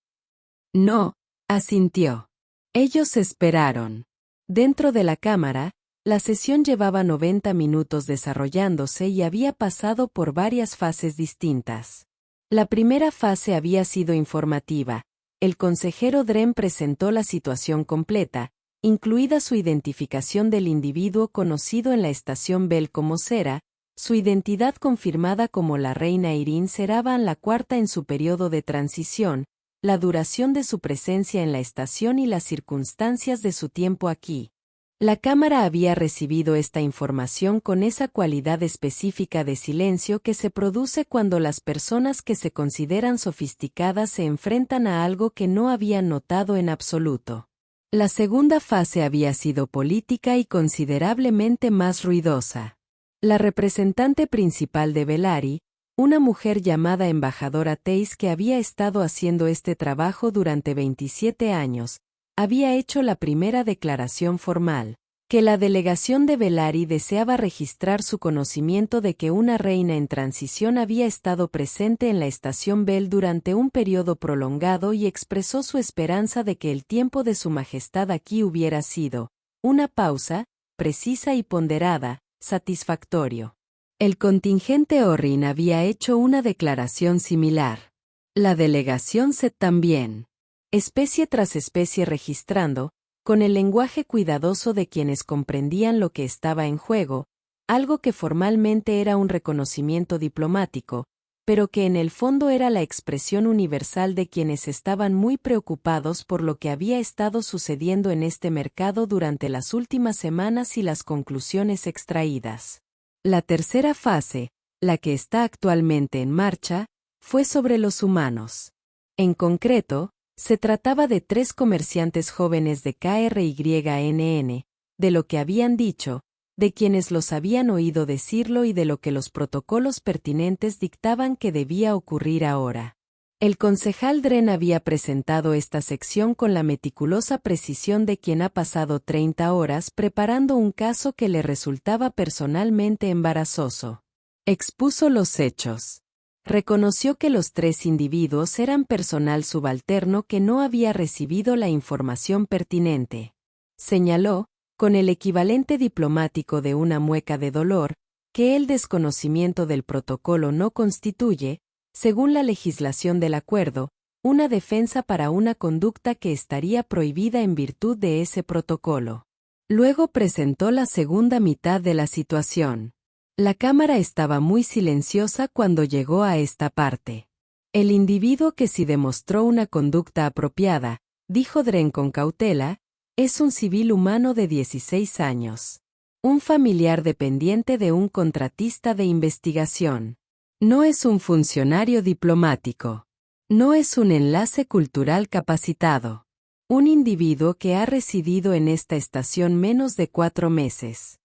«No», asintió. Ellos esperaron. Dentro de la cámara, la sesión llevaba 90 minutos desarrollándose y había pasado por varias fases distintas. La primera fase había sido informativa. El consejero Dren presentó la situación completa, incluida su identificación del individuo conocido en la estación Bell como Cera, su identidad confirmada como la reina Irin Seraban la cuarta en su periodo de transición, la duración de su presencia en la estación y las circunstancias de su tiempo aquí. La cámara había recibido esta información con esa cualidad específica de silencio que se produce cuando las personas que se consideran sofisticadas se enfrentan a algo que no habían notado en absoluto. La segunda fase había sido política y considerablemente más ruidosa. La representante principal de Velaryi, una mujer llamada embajadora Teis que había estado haciendo este trabajo durante 27 años, había hecho la primera declaración formal, que la delegación de Velaryi deseaba registrar su conocimiento de que una reina en transición había estado presente en la estación Bell durante un periodo prolongado y expresó su esperanza de que el tiempo de su majestad aquí hubiera sido una pausa, precisa y ponderada, satisfactorio. El contingente Orrin había hecho una declaración similar. La delegación Set también. Especie tras especie registrando, con el lenguaje cuidadoso de quienes comprendían lo que estaba en juego, algo que formalmente era un reconocimiento diplomático, pero que en el fondo era la expresión universal de quienes estaban muy preocupados por lo que había estado sucediendo en este mercado durante las últimas semanas y las conclusiones extraídas. La tercera fase, la que está actualmente en marcha, fue sobre los humanos. En concreto, se trataba de 3 comerciantes jóvenes de KRYNN, de lo que habían dicho, de quienes los habían oído decirlo y de lo que los protocolos pertinentes dictaban que debía ocurrir ahora. El concejal Dren había presentado esta sección con la meticulosa precisión de quien ha pasado 30 horas preparando un caso que le resultaba personalmente embarazoso. Expuso los hechos. Reconoció que los 3 individuos eran personal subalterno que no había recibido la información pertinente. Señaló, con el equivalente diplomático de una mueca de dolor, que el desconocimiento del protocolo no constituye, según la legislación del acuerdo, una defensa para una conducta que estaría prohibida en virtud de ese protocolo. Luego presentó la segunda mitad de la situación. La cámara estaba muy silenciosa cuando llegó a esta parte. El individuo que sí demostró una conducta apropiada, dijo Dren con cautela, es un civil humano de 16 años. Un familiar dependiente de un contratista de investigación. No es un funcionario diplomático. No es un enlace cultural capacitado. Un individuo que ha residido en esta estación menos de 4 meses.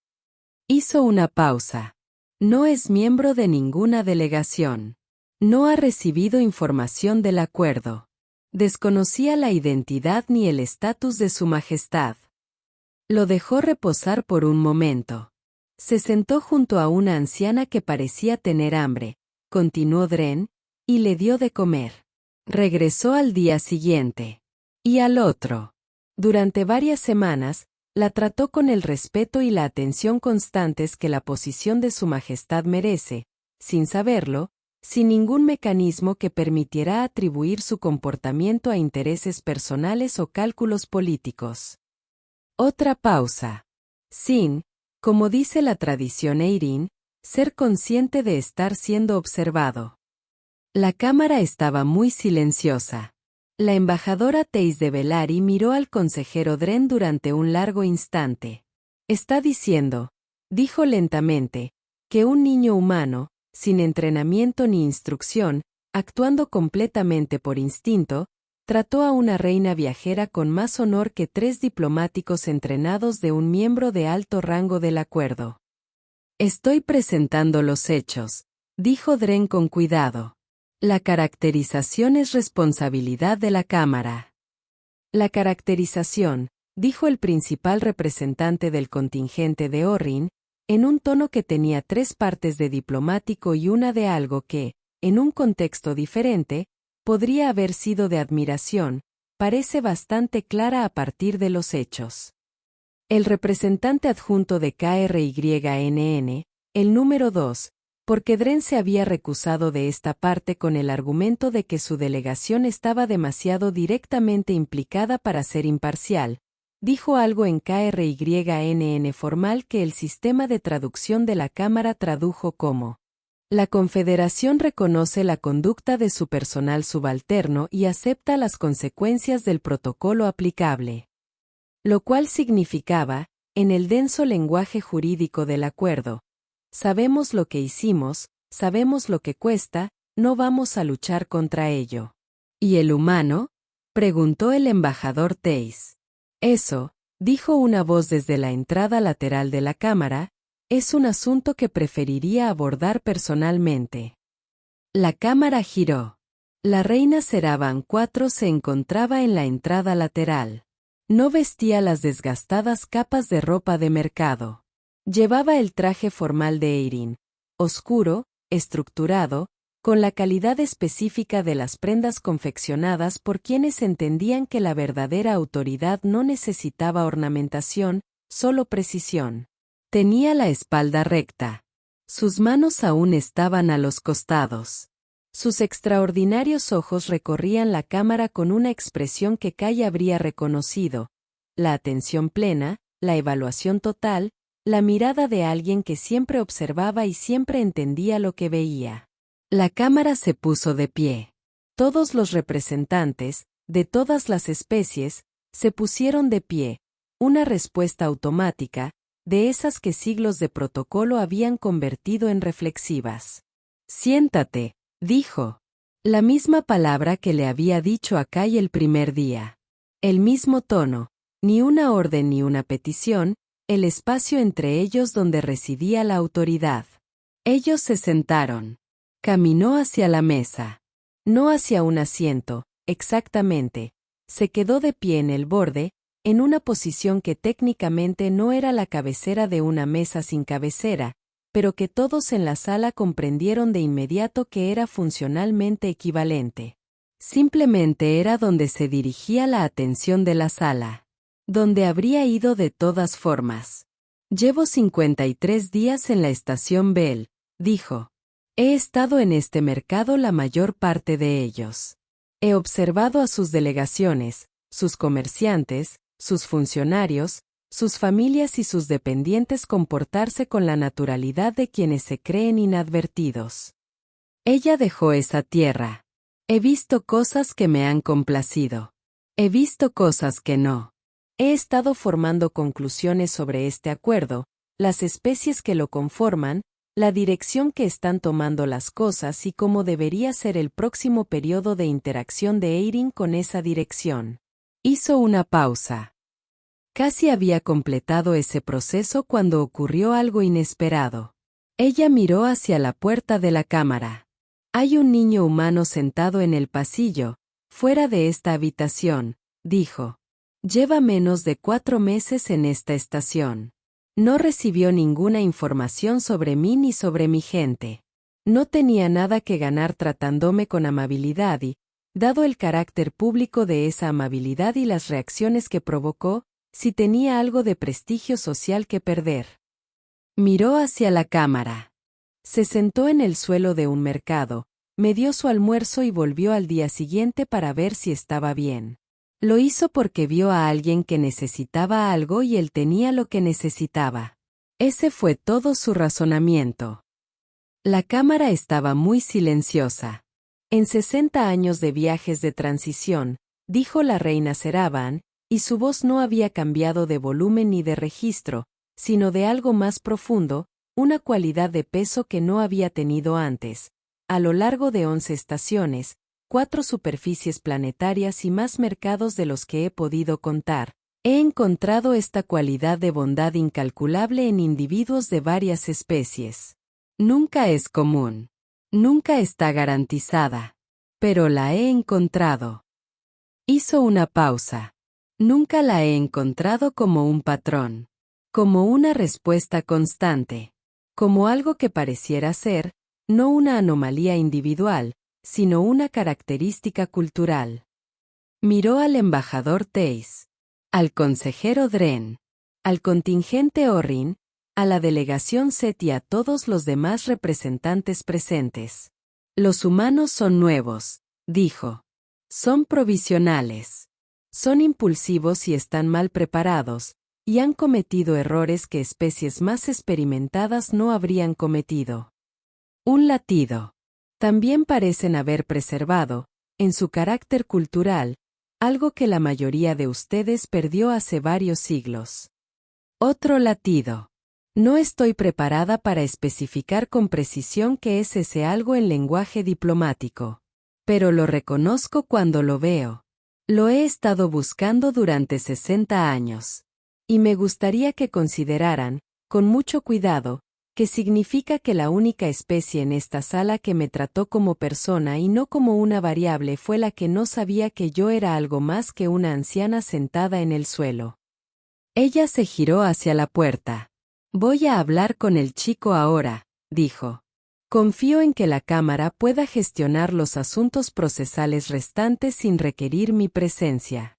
Hizo una pausa. No es miembro de ninguna delegación. No ha recibido información del acuerdo. Desconocía la identidad ni el estatus de su majestad. Lo dejó reposar por un momento. Se sentó junto a una anciana que parecía tener hambre, continuó Dren, y le dio de comer. Regresó al día siguiente. Y al otro. Durante varias semanas, la trató con el respeto y la atención constantes que la posición de su majestad merece, sin saberlo, sin ningún mecanismo que permitiera atribuir su comportamiento a intereses personales o cálculos políticos. Otra pausa. Sin, como dice la tradición eirin, ser consciente de estar siendo observado. La cámara estaba muy silenciosa. La embajadora Teis de Velari miró al consejero Dren durante un largo instante. Está diciendo, dijo lentamente, que un niño humano, sin entrenamiento ni instrucción, actuando completamente por instinto, trató a una reina viajera con más honor que 3 diplomáticos entrenados de un miembro de alto rango del acuerdo. Estoy presentando los hechos, dijo Dren con cuidado. La caracterización es responsabilidad de la Cámara. La caracterización, dijo el principal representante del contingente de Orrin, en un tono que tenía 3 partes de diplomático y una de algo que, en un contexto diferente, podría haber sido de admiración, parece bastante clara a partir de los hechos. El representante adjunto de KRYNN, el número 2, porque Dren se había recusado de esta parte con el argumento de que su delegación estaba demasiado directamente implicada para ser imparcial, dijo algo en KRYNN formal que el sistema de traducción de la Cámara tradujo como: la Confederación reconoce la conducta de su personal subalterno y acepta las consecuencias del protocolo aplicable. Lo cual significaba, en el denso lenguaje jurídico del acuerdo, sabemos lo que hicimos, sabemos lo que cuesta, no vamos a luchar contra ello. ¿Y el humano?, preguntó el embajador Teis. Eso, dijo una voz desde la entrada lateral de la cámara, es un asunto que preferiría abordar personalmente. La cámara giró. La reina Seraban IV se encontraba en la entrada lateral. No vestía las desgastadas capas de ropa de mercado. Llevaba el traje formal de eirin, oscuro, estructurado, con la calidad específica de las prendas confeccionadas por quienes entendían que la verdadera autoridad no necesitaba ornamentación, solo precisión. Tenía la espalda recta. Sus manos aún estaban a los costados. Sus extraordinarios ojos recorrían la cámara con una expresión que Kai habría reconocido: la atención plena, la evaluación total, la mirada de alguien que siempre observaba y siempre entendía lo que veía. La cámara se puso de pie. Todos los representantes, de todas las especies, se pusieron de pie, una respuesta automática, de esas que siglos de protocolo habían convertido en reflexivas. «Siéntate», dijo. La misma palabra que le había dicho a Kai el primer día. El mismo tono, ni una orden ni una petición, el espacio entre ellos donde residía la autoridad. Ellos se sentaron. Caminó hacia la mesa. No hacia un asiento, exactamente. Se quedó de pie en el borde, en una posición que técnicamente no era la cabecera de una mesa sin cabecera, pero que todos en la sala comprendieron de inmediato que era funcionalmente equivalente. Simplemente era donde se dirigía la atención de la sala. Donde habría ido de todas formas. Llevo 53 días en la estación Bell, dijo. He estado en este mercado la mayor parte de ellos. He observado a sus delegaciones, sus comerciantes, sus funcionarios, sus familias y sus dependientes comportarse con la naturalidad de quienes se creen inadvertidos. Ella dejó esa tierra. He visto cosas que me han complacido. He visto cosas que no. He estado formando conclusiones sobre este acuerdo, las especies que lo conforman, la dirección que están tomando las cosas y cómo debería ser el próximo periodo de interacción de Eirin con esa dirección. Hizo una pausa. Casi había completado ese proceso cuando ocurrió algo inesperado. Ella miró hacia la puerta de la cámara. Hay un niño humano sentado en el pasillo, fuera de esta habitación, dijo. Lleva menos de 4 meses en esta estación. No recibió ninguna información sobre mí ni sobre mi gente. No tenía nada que ganar tratándome con amabilidad y, dado el carácter público de esa amabilidad y las reacciones que provocó, si tenía algo de prestigio social que perder. Miró hacia la cámara. Se sentó en el suelo de un mercado, me dio su almuerzo y volvió al día siguiente para ver si estaba bien. Lo hizo porque vio a alguien que necesitaba algo y él tenía lo que necesitaba. Ese fue todo su razonamiento. La cámara estaba muy silenciosa. En 60 años de viajes de transición, dijo la reina Seraban, y su voz no había cambiado de volumen ni de registro, sino de algo más profundo, una cualidad de peso que no había tenido antes. A lo largo de 11 estaciones, 4 superficies planetarias y más mercados de los que he podido contar, he encontrado esta cualidad de bondad incalculable en individuos de varias especies. Nunca es común. Nunca está garantizada. Pero la he encontrado. Hizo una pausa. Nunca la he encontrado como un patrón. Como una respuesta constante. Como algo que pareciera ser, no una anomalía individual, sino una característica cultural. Miró al embajador Teis, al consejero Dren, al contingente Orrin, a la delegación Set y a todos los demás representantes presentes. Los humanos son nuevos, dijo. Son provisionales. Son impulsivos y están mal preparados, y han cometido errores que especies más experimentadas no habrían cometido. Un latido. También parecen haber preservado, en su carácter cultural, algo que la mayoría de ustedes perdió hace varios siglos. Otro latido. No estoy preparada para especificar con precisión qué es ese algo en lenguaje diplomático. Pero lo reconozco cuando lo veo. Lo he estado buscando durante 60 años. Y me gustaría que consideraran, con mucho cuidado, que significa que la única especie en esta sala que me trató como persona y no como una variable fue la que no sabía que yo era algo más que una anciana sentada en el suelo. Ella se giró hacia la puerta. Voy a hablar con el chico ahora, dijo. Confío en que la Cámara pueda gestionar los asuntos procesales restantes sin requerir mi presencia.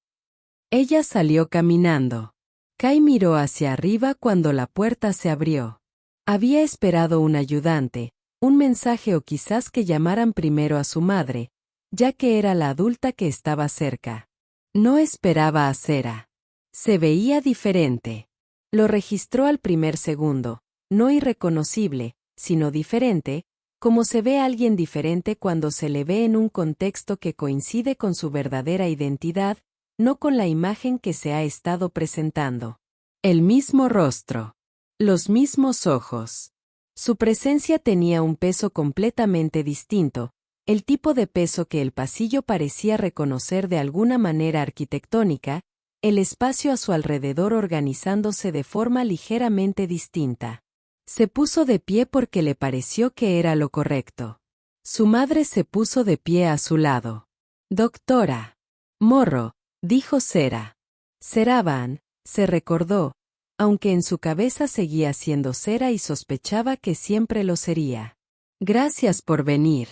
Ella salió caminando. Kai miró hacia arriba cuando la puerta se abrió. Había esperado un ayudante, un mensaje o quizás que llamaran primero a su madre, ya que era la adulta que estaba cerca. No esperaba a Sera. Se veía diferente. Lo registró al primer segundo, no irreconocible, sino diferente, como se ve a alguien diferente cuando se le ve en un contexto que coincide con su verdadera identidad, no con la imagen que se ha estado presentando. El mismo rostro. Los mismos ojos. Su presencia tenía un peso completamente distinto, el tipo de peso que el pasillo parecía reconocer de alguna manera arquitectónica, el espacio a su alrededor organizándose de forma ligeramente distinta. Se puso de pie porque le pareció que era lo correcto. Su madre se puso de pie a su lado. «Doctora». «Morro», dijo Sarah. Seraban, se recordó, aunque en su cabeza seguía siendo Sarah y sospechaba que siempre lo sería. «Gracias por venir.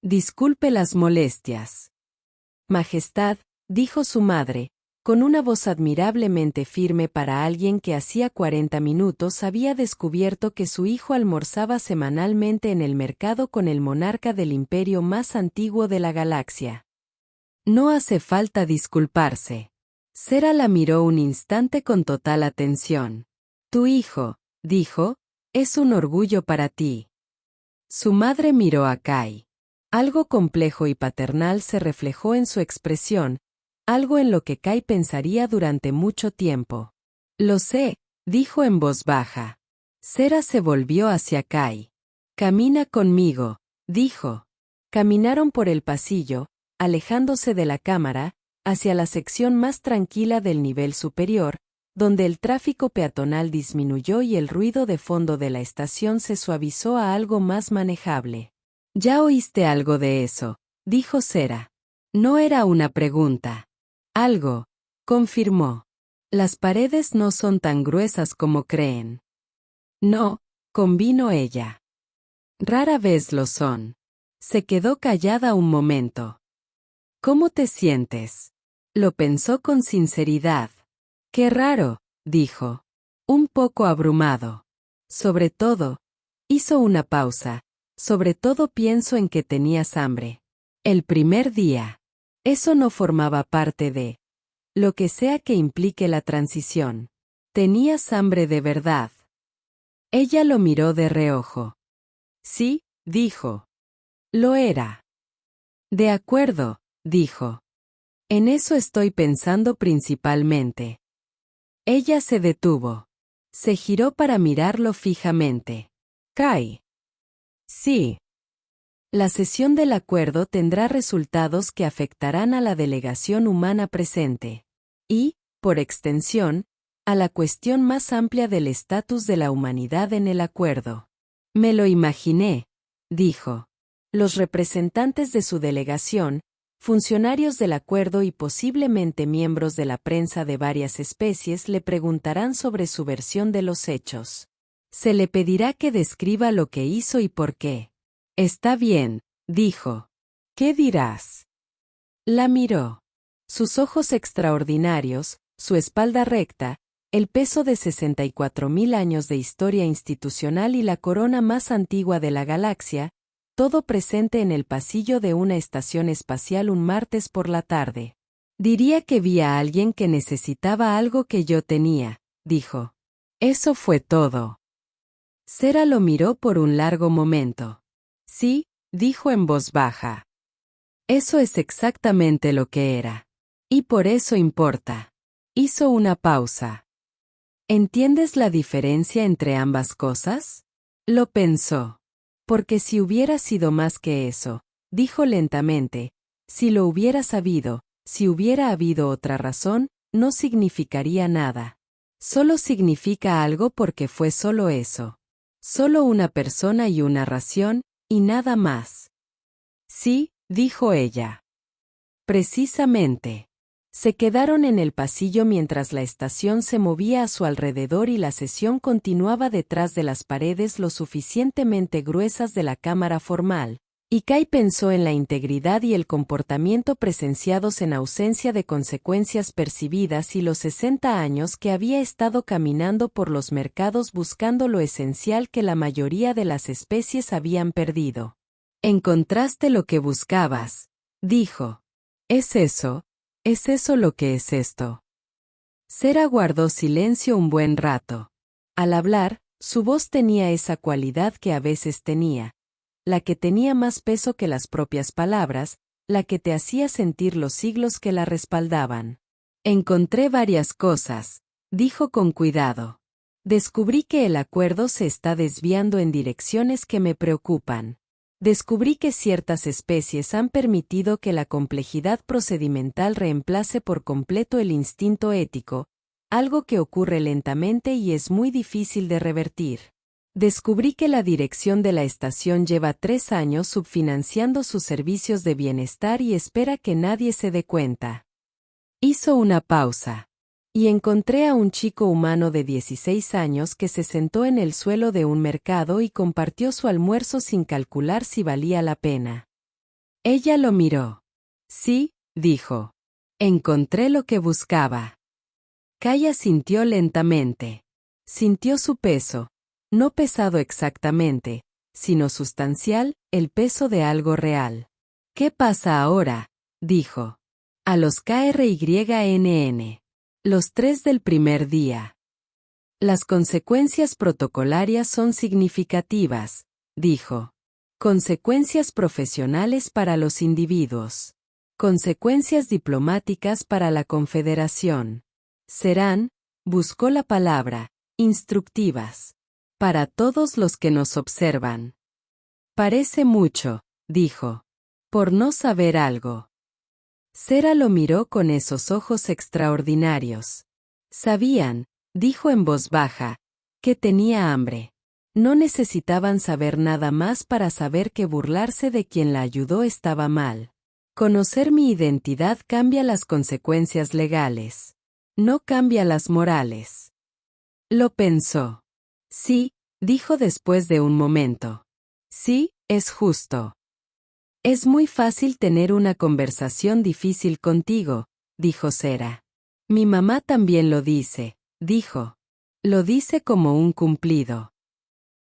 Disculpe las molestias». «Majestad», dijo su madre, con una voz admirablemente firme para alguien que hacía 40 minutos había descubierto que su hijo almorzaba semanalmente en el mercado con el monarca del imperio más antiguo de la galaxia. «No hace falta disculparse». Sarah la miró un instante con total atención. «Tu hijo», dijo, «es un orgullo para ti». Su madre miró a Kai. Algo complejo y paternal se reflejó en su expresión, algo en lo que Kai pensaría durante mucho tiempo. «Lo sé», dijo en voz baja. Sarah se volvió hacia Kai. «Camina conmigo», dijo. Caminaron por el pasillo, alejándose de la cámara, hacia la sección más tranquila del nivel superior, donde el tráfico peatonal disminuyó y el ruido de fondo de la estación se suavizó a algo más manejable. «¿Ya oíste algo de eso?», dijo Sarah. No era una pregunta. «Algo», confirmó. «Las paredes no son tan gruesas como creen». «No», convino ella. «Rara vez lo son». Se quedó callada un momento. «¿Cómo te sientes?». Lo pensó con sinceridad. «Qué raro», dijo. «Un poco abrumado. Sobre todo», hizo una pausa, «sobre todo pienso en que tenías hambre. El primer día. Eso no formaba parte de lo que sea que implique la transición. Tenías hambre de verdad». Ella lo miró de reojo. «Sí», dijo. «Lo era». «De acuerdo», dijo. «En eso estoy pensando principalmente». Ella se detuvo. Se giró para mirarlo fijamente. «Kai». «Sí». La sesión del acuerdo tendrá resultados que afectarán a la delegación humana presente. Y, por extensión, a la cuestión más amplia del estatus de la humanidad en el acuerdo. «Me lo imaginé», dijo. «Los representantes de su delegación, funcionarios del acuerdo y posiblemente miembros de la prensa de varias especies le preguntarán sobre su versión de los hechos. Se le pedirá que describa lo que hizo y por qué». «Está bien», dijo. «¿Qué dirás?». La miró. Sus ojos extraordinarios, su espalda recta, el peso de 64.000 años de historia institucional y la corona más antigua de la galaxia, todo presente en el pasillo de una estación espacial un martes por la tarde. «Diría que vi a alguien que necesitaba algo que yo tenía», dijo. Eso fue todo. Sarah lo miró por un largo momento. «Sí», dijo en voz baja. «Eso es exactamente lo que era. Y por eso importa». Hizo una pausa. «¿Entiendes la diferencia entre ambas cosas?». Lo pensó. «Porque si hubiera sido más que eso», dijo lentamente, «si lo hubiera sabido, si hubiera habido otra razón, no significaría nada. Solo significa algo porque fue solo eso. Solo una persona y una ración, y nada más». «Sí», dijo ella. «Precisamente». Se quedaron en el pasillo mientras la estación se movía a su alrededor y la sesión continuaba detrás de las paredes lo suficientemente gruesas de la cámara formal, y Kai pensó en la integridad y el comportamiento presenciados en ausencia de consecuencias percibidas y los 60 años que había estado caminando por los mercados buscando lo esencial que la mayoría de las especies habían perdido. «Encontraste lo que buscabas», dijo. «¿Es eso lo que es esto?». Sera guardó silencio un buen rato. Al hablar, su voz tenía esa cualidad que a veces tenía, la que tenía más peso que las propias palabras, la que te hacía sentir los siglos que la respaldaban. Encontré varias cosas, dijo con cuidado. Descubrí que el acuerdo se está desviando en direcciones que me preocupan. Descubrí que ciertas especies han permitido que la complejidad procedimental reemplace por completo el instinto ético, algo que ocurre lentamente y es muy difícil de revertir. Descubrí que la dirección de la estación lleva 3 años subfinanciando sus servicios de bienestar y espera que nadie se dé cuenta. Hizo una pausa. Y encontré a un chico humano de 16 años que se sentó en el suelo de un mercado y compartió su almuerzo sin calcular si valía la pena. Ella lo miró. Sí, dijo. Encontré lo que buscaba. Kai asintió lentamente. Sintió su peso, no pesado exactamente, sino sustancial, el peso de algo real. ¿Qué pasa ahora? Dijo. A los KRYNN. Los 3 del primer día. Las consecuencias protocolarias son significativas, dijo. Consecuencias profesionales para los individuos. Consecuencias diplomáticas para la Confederación. Serán, buscó la palabra, instructivas. Para todos los que nos observan. Parece mucho, dijo. Por no saber algo. Sera lo miró con esos ojos extraordinarios. Sabían, dijo en voz baja, que tenía hambre. No necesitaban saber nada más para saber que burlarse de quien la ayudó estaba mal. Conocer mi identidad cambia las consecuencias legales. No cambia las morales. Lo pensó. Sí, dijo después de un momento. Sí, es justo. Es muy fácil tener una conversación difícil contigo, dijo Sera. Mi mamá también lo dice, dijo. Lo dice como un cumplido.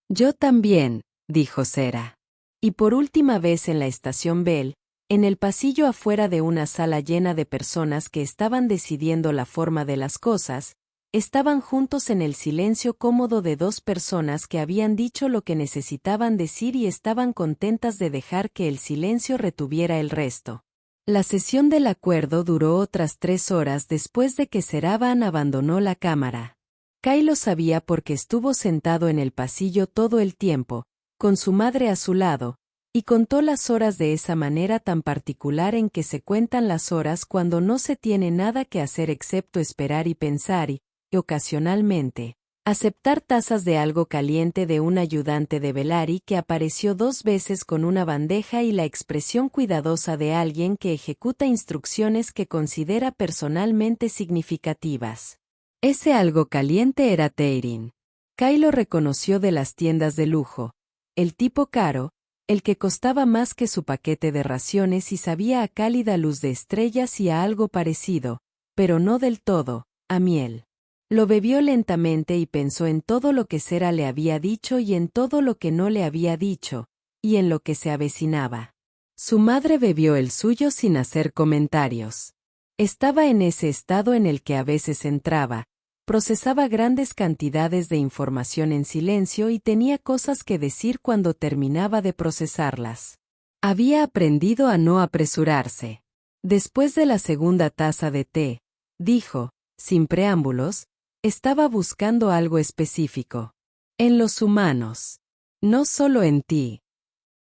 Yo también, dijo Sera. Y por última vez en la estación Bell, en el pasillo afuera de una sala llena de personas que estaban decidiendo la forma de las cosas, estaban juntos en el silencio cómodo de 2 personas que habían dicho lo que necesitaban decir y estaban contentas de dejar que el silencio retuviera el resto. La sesión del acuerdo duró otras 3 horas después de que Seravan abandonó la cámara. Kai lo sabía porque estuvo sentado en el pasillo todo el tiempo, con su madre a su lado, y contó las horas de esa manera tan particular en que se cuentan las horas cuando no se tiene nada que hacer excepto esperar y pensar y ocasionalmente, aceptar tazas de algo caliente de un ayudante de Velari que apareció 2 veces con una bandeja y la expresión cuidadosa de alguien que ejecuta instrucciones que considera personalmente significativas. Ese algo caliente era Teirin. Kai lo reconoció de las tiendas de lujo, el tipo caro, el que costaba más que su paquete de raciones y sabía a cálida luz de estrellas y a algo parecido, pero no del todo, a miel. Lo bebió lentamente y pensó en todo lo que Sera le había dicho y en todo lo que no le había dicho, y en lo que se avecinaba. Su madre bebió el suyo sin hacer comentarios. Estaba en ese estado en el que a veces entraba, procesaba grandes cantidades de información en silencio y tenía cosas que decir cuando terminaba de procesarlas. Había aprendido a no apresurarse. Después de la segunda taza de té, dijo, sin preámbulos, estaba buscando algo específico. En los humanos. No solo en ti.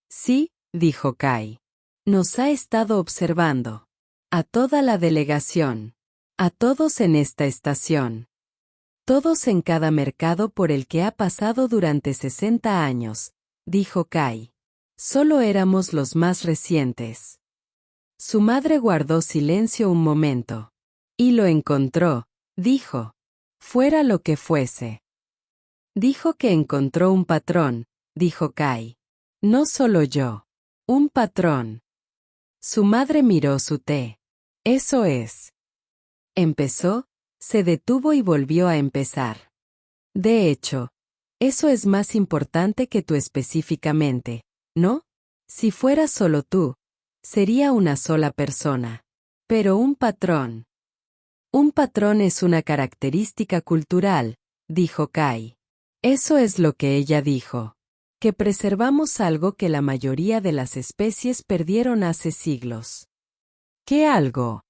Sí, dijo Kai. Nos ha estado observando. A toda la delegación. A todos en esta estación. Todos en cada mercado por el que ha pasado durante 60 años, dijo Kai. Solo éramos los más recientes. Su madre guardó silencio un momento. Y lo encontró, dijo. Fuera lo que fuese. Dijo que encontró un patrón, dijo Kai. No solo yo. Un patrón. Su madre miró su té. Eso es. Empezó, se detuvo y volvió a empezar. De hecho, eso es más importante que tú específicamente, ¿no? Si fuera solo tú, sería una sola persona. Pero un patrón. Un patrón es una característica cultural, dijo Kai. Eso es lo que ella dijo. Que preservamos algo que la mayoría de las especies perdieron hace siglos. ¿Qué algo?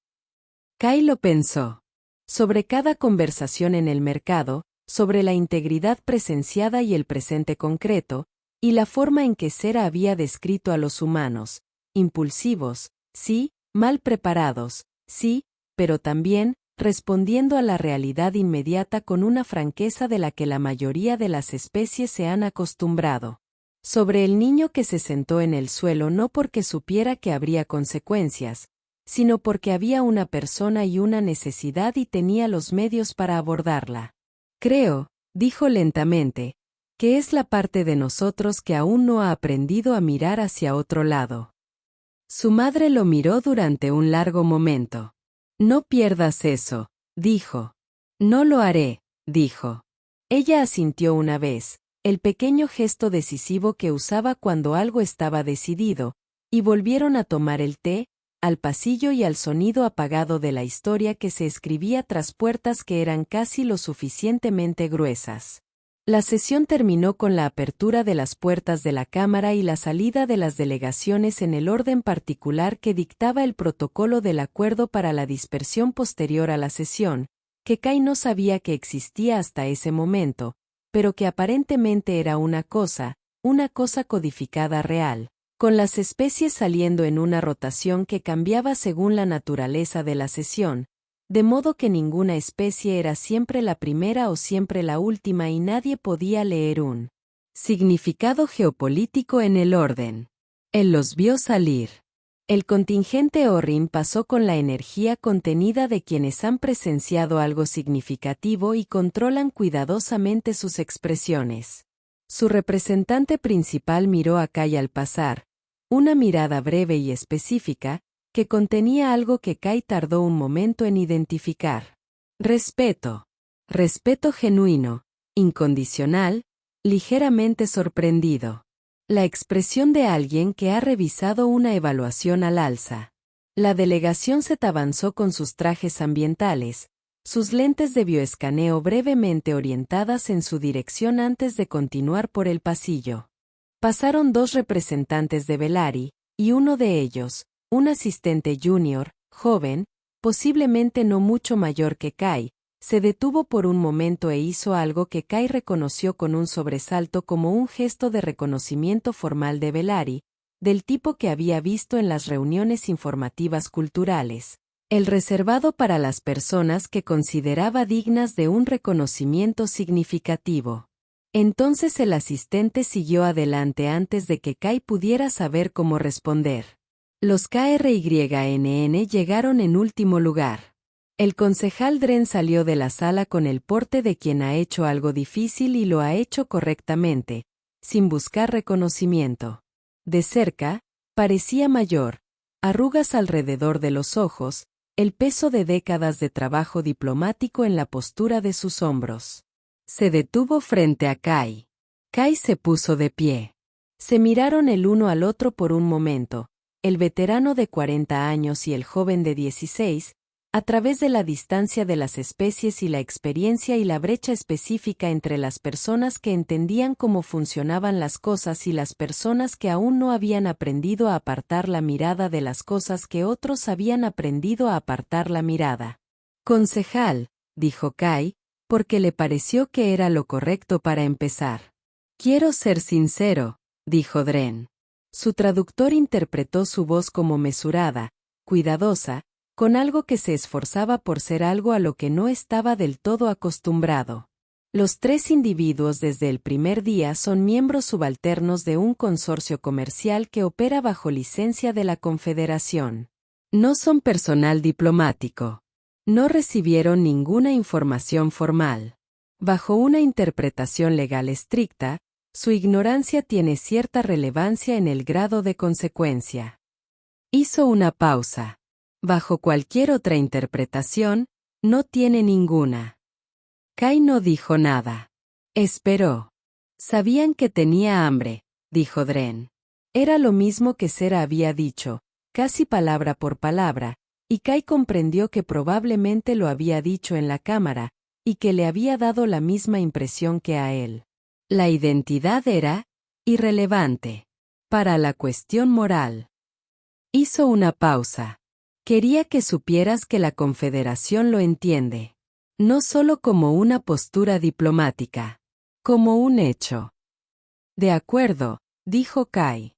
Kai lo pensó. Sobre cada conversación en el mercado, sobre la integridad presenciada y el presente concreto, y la forma en que Sera había descrito a los humanos, impulsivos, sí, mal preparados, sí, pero también, respondiendo a la realidad inmediata con una franqueza de la que la mayoría de las especies se han acostumbrado. Sobre el niño que se sentó en el suelo no porque supiera que habría consecuencias, sino porque había una persona y una necesidad y tenía los medios para abordarla. Creo, dijo lentamente, que es la parte de nosotros que aún no ha aprendido a mirar hacia otro lado. Su madre lo miró durante un largo momento. No pierdas eso, dijo. No lo haré, dijo. Ella asintió una vez, el pequeño gesto decisivo que usaba cuando algo estaba decidido, y volvieron a tomar el té, al pasillo y al sonido apagado de la historia que se escribía tras puertas que eran casi lo suficientemente gruesas. La sesión terminó con la apertura de las puertas de la Cámara y la salida de las delegaciones en el orden particular que dictaba el protocolo del acuerdo para la dispersión posterior a la sesión, que Kai no sabía que existía hasta ese momento, pero que aparentemente era una cosa codificada real, con las especies saliendo en una rotación que cambiaba según la naturaleza de la sesión, de modo que ninguna especie era siempre la primera o siempre la última y nadie podía leer un significado geopolítico en el orden. Él los vio salir. El contingente Orrin pasó con la energía contenida de quienes han presenciado algo significativo y controlan cuidadosamente sus expresiones. Su representante principal miró a Kai al pasar, una mirada breve y específica, que contenía algo que Kai tardó un momento en identificar. Respeto. Respeto genuino, incondicional, ligeramente sorprendido. La expresión de alguien que ha revisado una evaluación al alza. La delegación se avanzó con sus trajes ambientales, sus lentes de bioescaneo brevemente orientadas en su dirección antes de continuar por el pasillo. Pasaron dos representantes de Velari, y uno de ellos, un asistente junior, joven, posiblemente no mucho mayor que Kai, se detuvo por un momento e hizo algo que Kai reconoció con un sobresalto como un gesto de reconocimiento formal de Velari, del tipo que había visto en las reuniones informativas culturales, el reservado para las personas que consideraba dignas de un reconocimiento significativo. Entonces el asistente siguió adelante antes de que Kai pudiera saber cómo responder. Los KRYNN llegaron en último lugar. El concejal Dren salió de la sala con el porte de quien ha hecho algo difícil y lo ha hecho correctamente, sin buscar reconocimiento. De cerca, parecía mayor, arrugas alrededor de los ojos, el peso de décadas de trabajo diplomático en la postura de sus hombros. Se detuvo frente a Kai. Kai se puso de pie. Se miraron el uno al otro por un momento, el veterano de 40 años y el joven de 16, a través de la distancia de las especies y la experiencia y la brecha específica entre las personas que entendían cómo funcionaban las cosas y las personas que aún no habían aprendido a apartar la mirada de las cosas que otros habían aprendido a apartar la mirada. Concejal, dijo Kai, porque le pareció que era lo correcto para empezar. Quiero ser sincero, dijo Dren. Su traductor interpretó su voz como mesurada, cuidadosa, con algo que se esforzaba por ser algo a lo que no estaba del todo acostumbrado. Los tres individuos desde el primer día son miembros subalternos de un consorcio comercial que opera bajo licencia de la Confederación. No son personal diplomático. No recibieron ninguna información formal. Bajo una interpretación legal estricta, su ignorancia tiene cierta relevancia en el grado de consecuencia. Hizo una pausa. Bajo cualquier otra interpretación, no tiene ninguna. Kai no dijo nada. Esperó. Sabían que tenía hambre, dijo Dren. Era lo mismo que Sera había dicho, casi palabra por palabra, y Kai comprendió que probablemente lo había dicho en la cámara, y que le había dado la misma impresión que a él. La identidad era irrelevante para la cuestión moral. Hizo una pausa. Quería que supieras que la Confederación lo entiende. No solo como una postura diplomática, como un hecho. De acuerdo, dijo Kai.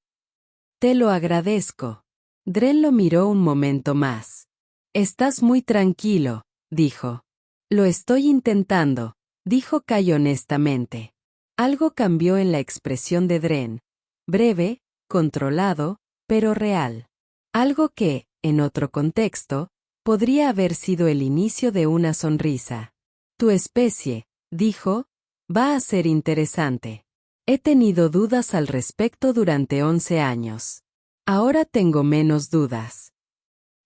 Te lo agradezco. Drell lo miró un momento más. Estás muy tranquilo, dijo. Lo estoy intentando, dijo Kai honestamente. Algo cambió en la expresión de Dren. Breve, controlado, pero real. Algo que, en otro contexto, podría haber sido el inicio de una sonrisa. Tu especie, dijo, va a ser interesante. He tenido dudas al respecto durante 11 años. Ahora tengo menos dudas.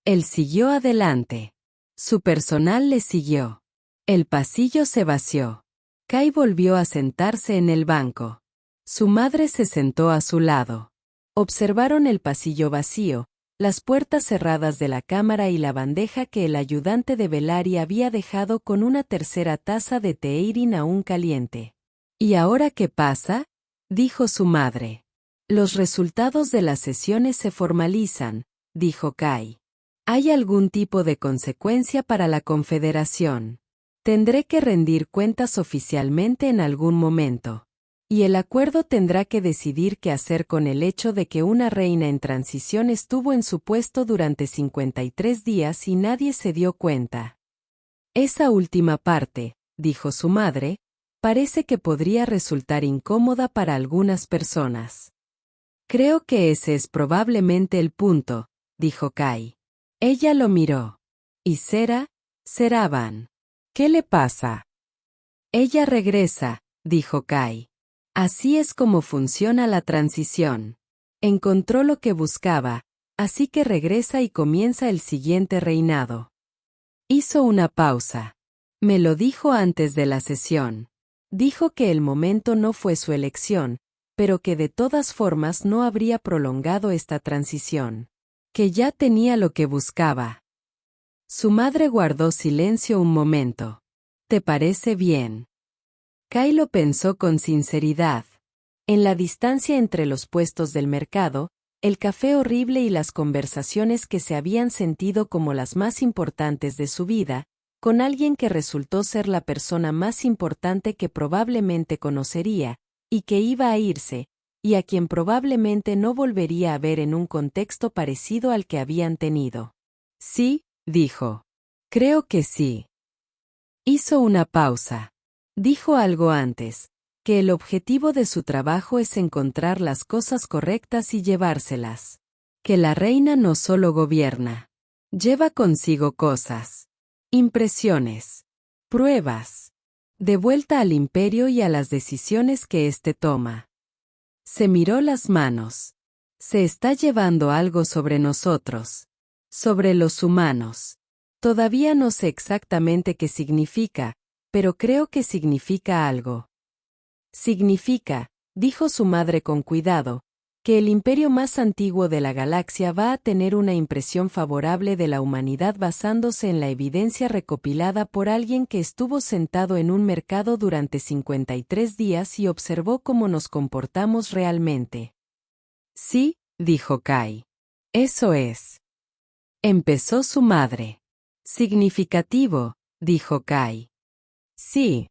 Él siguió adelante. Su personal le siguió. El pasillo se vació. Kai volvió a sentarse en el banco. Su madre se sentó a su lado. Observaron el pasillo vacío, las puertas cerradas de la cámara y la bandeja que el ayudante de Velari había dejado con una tercera taza de Teirin aún caliente. ¿Y ahora qué pasa?, dijo su madre. Los resultados de las sesiones se formalizan, dijo Kai. ¿Hay algún tipo de consecuencia para la Confederación? Tendré que rendir cuentas oficialmente en algún momento. Y el acuerdo tendrá que decidir qué hacer con el hecho de que una reina en transición estuvo en su puesto durante 53 días y nadie se dio cuenta. Esa última parte, dijo su madre, parece que podría resultar incómoda para algunas personas. Creo que ese es probablemente el punto, dijo Kai. Ella lo miró. ¿Y Seravan? ¿Qué le pasa? Ella regresa, dijo Kai. Así es como funciona la transición. Encontró lo que buscaba, así que regresa y comienza el siguiente reinado. Hizo una pausa. Me lo dijo antes de la sesión. Dijo que el momento no fue su elección, pero que de todas formas no habría prolongado esta transición. Que ya tenía lo que buscaba. Su madre guardó silencio un momento. ¿Te parece bien? Kai lo pensó con sinceridad. En la distancia entre los puestos del mercado, el café horrible y las conversaciones que se habían sentido como las más importantes de su vida, con alguien que resultó ser la persona más importante que probablemente conocería, y que iba a irse, y a quien probablemente no volvería a ver en un contexto parecido al que habían tenido. Sí, dijo. Creo que sí. Hizo una pausa. Dijo algo antes, que el objetivo de su trabajo es encontrar las cosas correctas y llevárselas. Que la reina no solo gobierna. Lleva consigo cosas. Impresiones. Pruebas. De vuelta al imperio y a las decisiones que éste toma. Se miró las manos. Se está llevando algo sobre nosotros. Sobre los humanos. Todavía no sé exactamente qué significa, pero creo que significa algo. Significa, dijo su madre con cuidado, que el imperio más antiguo de la galaxia va a tener una impresión favorable de la humanidad basándose en la evidencia recopilada por alguien que estuvo sentado en un mercado durante 53 días y observó cómo nos comportamos realmente. Sí, dijo Kai. Eso es. Empezó su madre. Significativo, dijo Kai. Sí.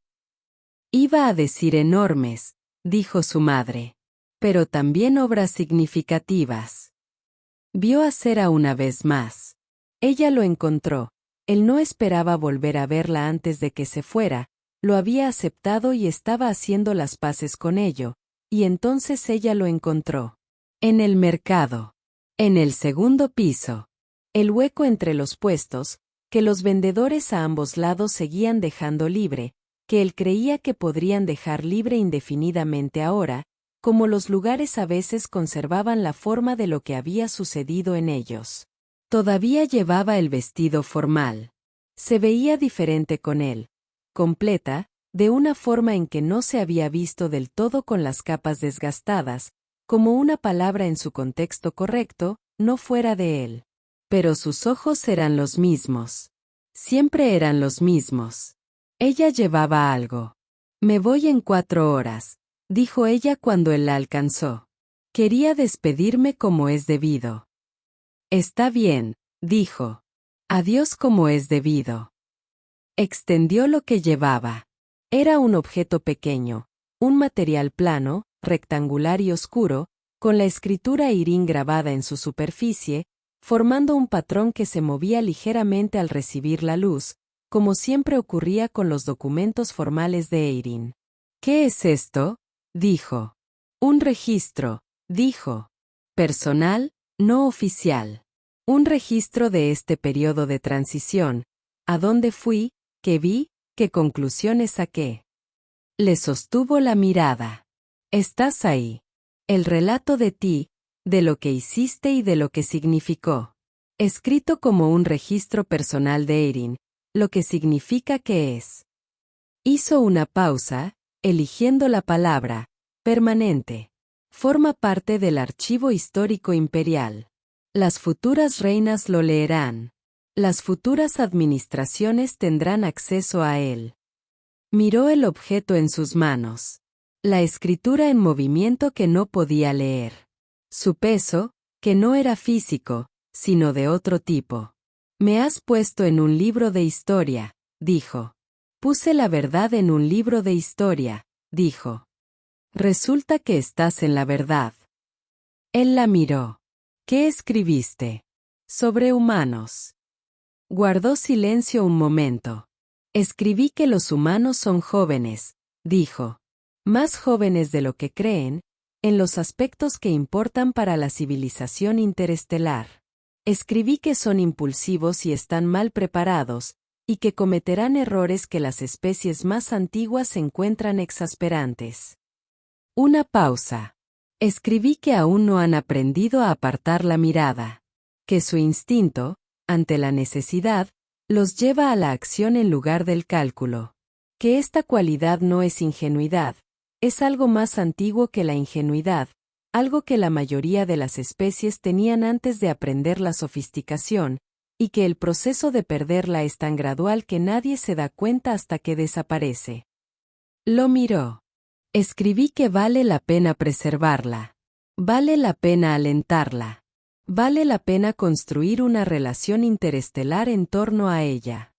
Iba a decir enormes, dijo su madre. Pero también obras significativas. Vio a Sera una vez más. Ella lo encontró. Él no esperaba volver a verla antes de que se fuera, lo había aceptado y estaba haciendo las paces con ello, y entonces ella lo encontró. En el mercado. En el segundo piso. El hueco entre los puestos, que los vendedores a ambos lados seguían dejando libre, que él creía que podrían dejar libre indefinidamente ahora, como los lugares a veces conservaban la forma de lo que había sucedido en ellos. Todavía llevaba el vestido formal. Se veía diferente con él, completa, de una forma en que no se había visto del todo con las capas desgastadas, como una palabra en su contexto correcto, no fuera de él. Pero sus ojos eran los mismos. Siempre eran los mismos. Ella llevaba algo. Me voy en 4 horas, dijo ella cuando él la alcanzó. Quería despedirme como es debido. Está bien, dijo. Adiós como es debido. Extendió lo que llevaba. Era un objeto pequeño, un material plano, rectangular y oscuro, con la escritura Eirin grabada en su superficie, formando un patrón que se movía ligeramente al recibir la luz, como siempre ocurría con los documentos formales de Eirin. ¿Qué es esto?, dijo. Un registro, dijo. Personal, no oficial. Un registro de este periodo de transición. ¿A dónde fui? ¿Qué vi? ¿Qué conclusiones saqué? Le sostuvo la mirada. Estás ahí. El relato de ti, de lo que hiciste y de lo que significó. Escrito como un registro personal de Eirin, lo que significa que es. Hizo una pausa, eligiendo la palabra, permanente. Forma parte del archivo histórico imperial. Las futuras reinas lo leerán. Las futuras administraciones tendrán acceso a él. Miró el objeto en sus manos. La escritura en movimiento que no podía leer. Su peso, que no era físico, sino de otro tipo. Me has puesto en un libro de historia, dijo. Puse la verdad en un libro de historia, dijo. Resulta que estás en la verdad. Él la miró. ¿Qué escribiste? Sobre humanos. Guardó silencio un momento. Escribí que los humanos son jóvenes, dijo. Más jóvenes de lo que creen, en los aspectos que importan para la civilización interestelar. Escribí que son impulsivos y están mal preparados, y que cometerán errores que las especies más antiguas encuentran exasperantes. Una pausa. Escribí que aún no han aprendido a apartar la mirada. Que su instinto, ante la necesidad, los lleva a la acción en lugar del cálculo. Que esta cualidad no es ingenuidad, es algo más antiguo que la ingenuidad, algo que la mayoría de las especies tenían antes de aprender la sofisticación, y que el proceso de perderla es tan gradual que nadie se da cuenta hasta que desaparece. Lo miró. Escribí que vale la pena preservarla. Vale la pena alentarla. Vale la pena construir una relación interestelar en torno a ella.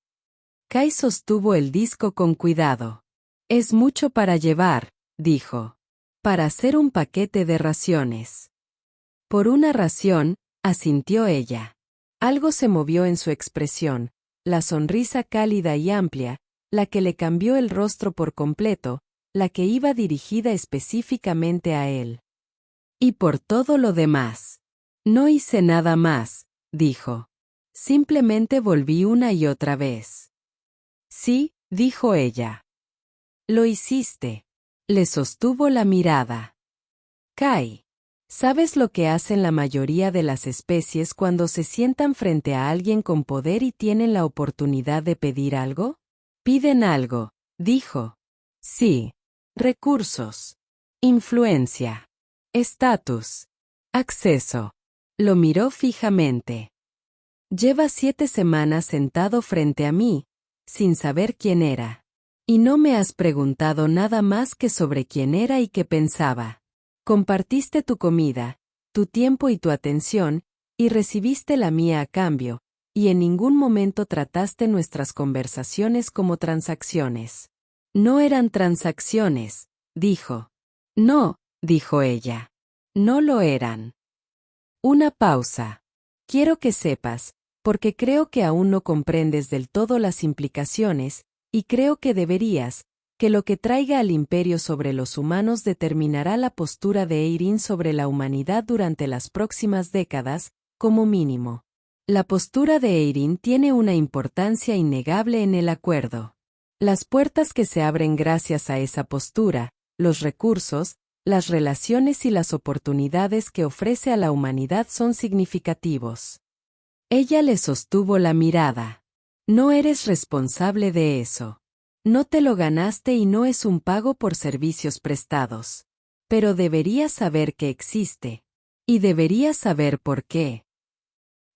Kai sostuvo el disco con cuidado. Es mucho para llevar, dijo. Para hacer un paquete de raciones. Por una ración, asintió ella. Algo se movió en su expresión, la sonrisa cálida y amplia, la que le cambió el rostro por completo, la que iba dirigida específicamente a él. Y por todo lo demás. No hice nada más, dijo. Simplemente volví una y otra vez. Sí, dijo ella. Lo hiciste. Le sostuvo la mirada. Kai. ¿Sabes lo que hacen la mayoría de las especies cuando se sientan frente a alguien con poder y tienen la oportunidad de pedir algo? Piden algo, dijo. Sí. Recursos. Influencia. Estatus. Acceso. Lo miró fijamente. Lleva 7 semanas sentado frente a mí, sin saber quién era. Y no me has preguntado nada más que sobre quién era y qué pensaba. Compartiste tu comida, tu tiempo y tu atención, y recibiste la mía a cambio, y en ningún momento trataste nuestras conversaciones como transacciones. No eran transacciones, dijo. No, dijo ella. No lo eran. Una pausa. Quiero que sepas, porque creo que aún no comprendes del todo las implicaciones, y creo que deberías, que lo que traiga al imperio sobre los humanos determinará la postura de Eirin sobre la humanidad durante las próximas décadas, como mínimo. La postura de Eirin tiene una importancia innegable en el acuerdo. Las puertas que se abren gracias a esa postura, los recursos, las relaciones y las oportunidades que ofrece a la humanidad son significativos. Ella le sostuvo la mirada. No eres responsable de eso. No te lo ganaste y no es un pago por servicios prestados. Pero deberías saber que existe. Y deberías saber por qué.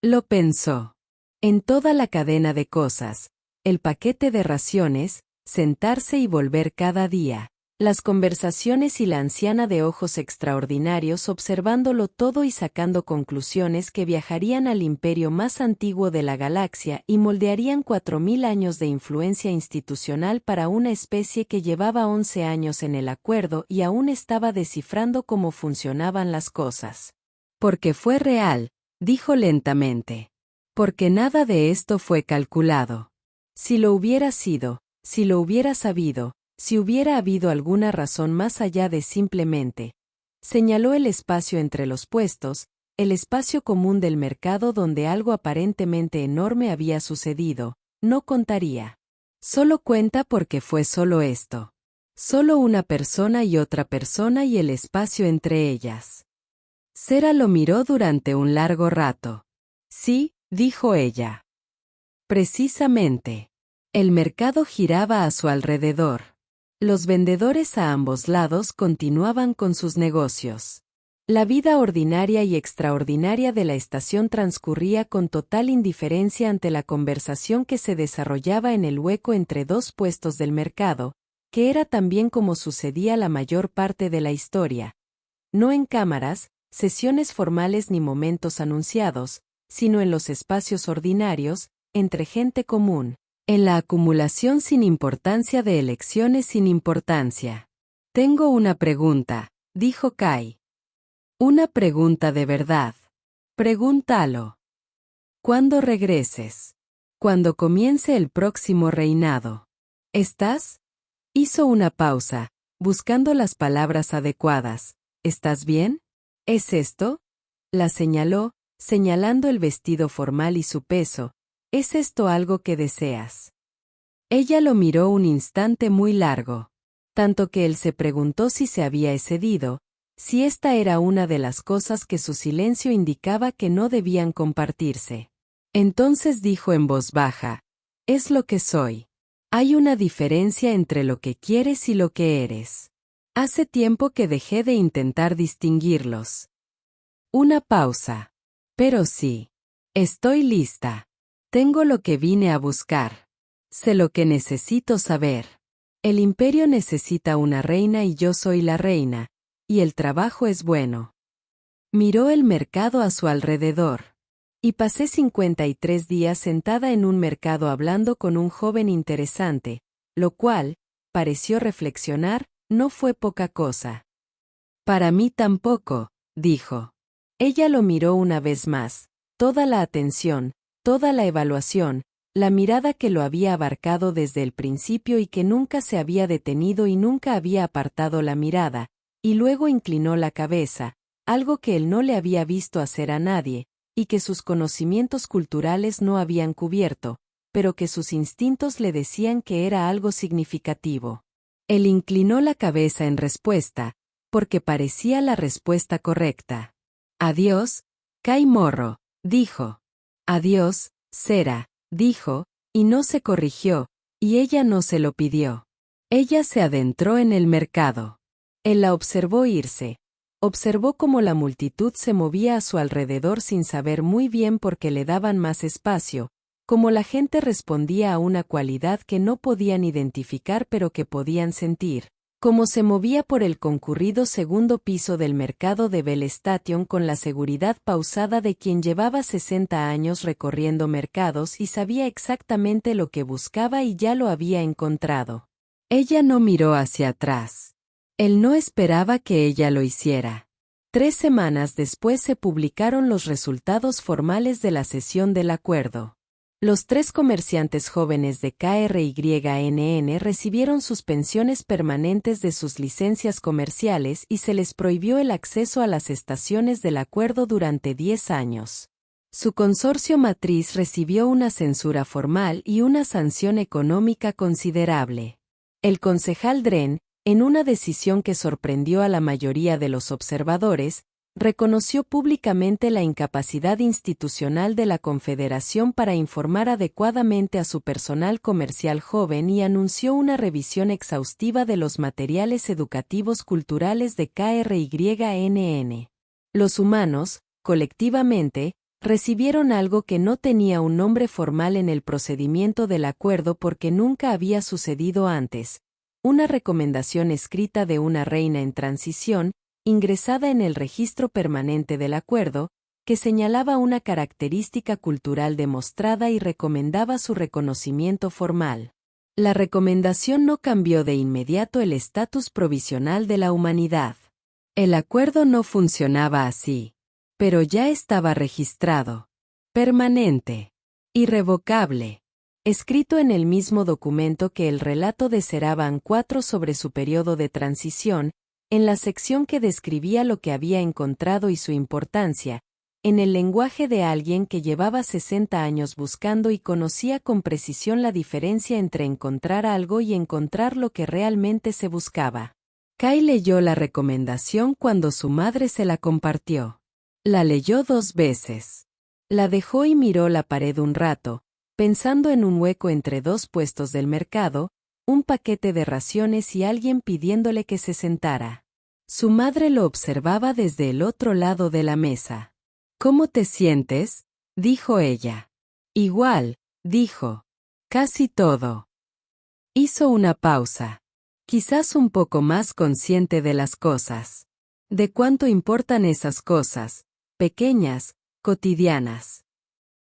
Lo pensó. En toda la cadena de cosas, el paquete de raciones, sentarse y volver cada día, las conversaciones y la anciana de ojos extraordinarios observándolo todo y sacando conclusiones que viajarían al imperio más antiguo de la galaxia y moldearían 4000 años de influencia institucional para una especie que llevaba 11 años en el acuerdo y aún estaba descifrando cómo funcionaban las cosas. Porque fue real, dijo lentamente. Porque nada de esto fue calculado. Si lo hubiera sido, si lo hubiera sabido, si hubiera habido alguna razón más allá de simplemente, señaló el espacio entre los puestos, el espacio común del mercado donde algo aparentemente enorme había sucedido, no contaría. Solo cuenta porque fue solo esto. Solo una persona y otra persona y el espacio entre ellas. Sera lo miró durante un largo rato. Sí, dijo ella. Precisamente. El mercado giraba a su alrededor. Los vendedores a ambos lados continuaban con sus negocios. La vida ordinaria y extraordinaria de la estación transcurría con total indiferencia ante la conversación que se desarrollaba en el hueco entre dos puestos del mercado, que era también como sucedía la mayor parte de la historia. No en cámaras, sesiones formales ni momentos anunciados, sino en los espacios ordinarios, entre gente común. En la acumulación sin importancia de elecciones sin importancia. Tengo una pregunta, dijo Kai. Una pregunta de verdad. Pregúntalo. ¿Cuándo regreses? Cuando comience el próximo reinado. ¿Estás? Hizo una pausa, buscando las palabras adecuadas. ¿Estás bien? ¿Es esto? La señaló, señalando el vestido formal y su peso. ¿Es esto algo que deseas? Ella lo miró un instante muy largo, tanto que él se preguntó si se había excedido, si esta era una de las cosas que su silencio indicaba que no debían compartirse. Entonces dijo en voz baja, es lo que soy. Hay una diferencia entre lo que quieres y lo que eres. Hace tiempo que dejé de intentar distinguirlos. Una pausa. Pero sí. Estoy lista. Tengo lo que vine a buscar. Sé lo que necesito saber. El imperio necesita una reina y yo soy la reina, y el trabajo es bueno. Miró el mercado a su alrededor. Y pasé 53 días sentada en un mercado hablando con un joven interesante, lo cual, pareció reflexionar, no fue poca cosa. Para mí tampoco, dijo. Ella lo miró una vez más, toda la atención, toda la evaluación, la mirada que lo había abarcado desde el principio y que nunca se había detenido y nunca había apartado la mirada, y luego inclinó la cabeza, algo que él no le había visto hacer a nadie, y que sus conocimientos culturales no habían cubierto, pero que sus instintos le decían que era algo significativo. Él inclinó la cabeza en respuesta, porque parecía la respuesta correcta. Adiós, Kai Morro, dijo. Adiós, Sera, dijo, y no se corrigió, y ella no se lo pidió. Ella se adentró en el mercado. Él la observó irse. Observó cómo la multitud se movía a su alrededor sin saber muy bien por qué le daban más espacio, cómo la gente respondía a una cualidad que no podían identificar pero que podían sentir, cómo se movía por el concurrido segundo piso del mercado de Bell Station con la seguridad pausada de quien llevaba 60 años recorriendo mercados y sabía exactamente lo que buscaba y ya lo había encontrado. Ella no miró hacia atrás. Él no esperaba que ella lo hiciera. 3 semanas después se publicaron los resultados formales de la sesión del acuerdo. Los 3 comerciantes jóvenes de KRYNN recibieron suspensiones permanentes de sus licencias comerciales y se les prohibió el acceso a las estaciones del acuerdo durante 10 años. Su consorcio matriz recibió una censura formal y una sanción económica considerable. El concejal Dren, en una decisión que sorprendió a la mayoría de los observadores, reconoció públicamente la incapacidad institucional de la Confederación para informar adecuadamente a su personal comercial joven y anunció una revisión exhaustiva de los materiales educativos culturales de KRYNN. Los humanos, colectivamente, recibieron algo que no tenía un nombre formal en el procedimiento del acuerdo porque nunca había sucedido antes, una recomendación escrita de una reina en transición, ingresada en el registro permanente del acuerdo, que señalaba una característica cultural demostrada y recomendaba su reconocimiento formal. La recomendación no cambió de inmediato el estatus provisional de la humanidad. El acuerdo no funcionaba así, pero ya estaba registrado, permanente, irrevocable, escrito en el mismo documento que el relato de Seraban 4 sobre su periodo de transición, en la sección que describía lo que había encontrado y su importancia, en el lenguaje de alguien que llevaba 60 años buscando y conocía con precisión la diferencia entre encontrar algo y encontrar lo que realmente se buscaba. Kai leyó la recomendación cuando su madre se la compartió. La leyó 2 veces. La dejó y miró la pared un rato, pensando en un hueco entre 2 puestos del mercado, un paquete de raciones y alguien pidiéndole que se sentara. Su madre lo observaba desde el otro lado de la mesa. ¿Cómo te sientes?, dijo ella. Igual, dijo. Casi todo. Hizo una pausa. Quizás un poco más consciente de las cosas. De cuánto importan esas cosas, pequeñas, cotidianas.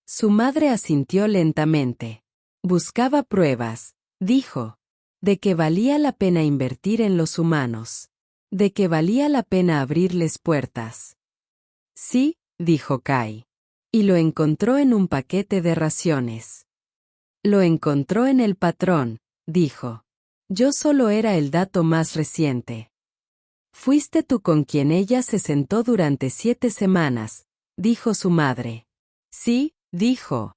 Su madre asintió lentamente. Buscaba pruebas, dijo, de que valía la pena invertir en los humanos. De que valía la pena abrirles puertas. Sí, dijo Kai. Y lo encontró en un paquete de raciones. Lo encontró en el patrón, dijo. Yo solo era el dato más reciente. Fuiste tú con quien ella se sentó durante 7 semanas, dijo su madre. Sí, dijo.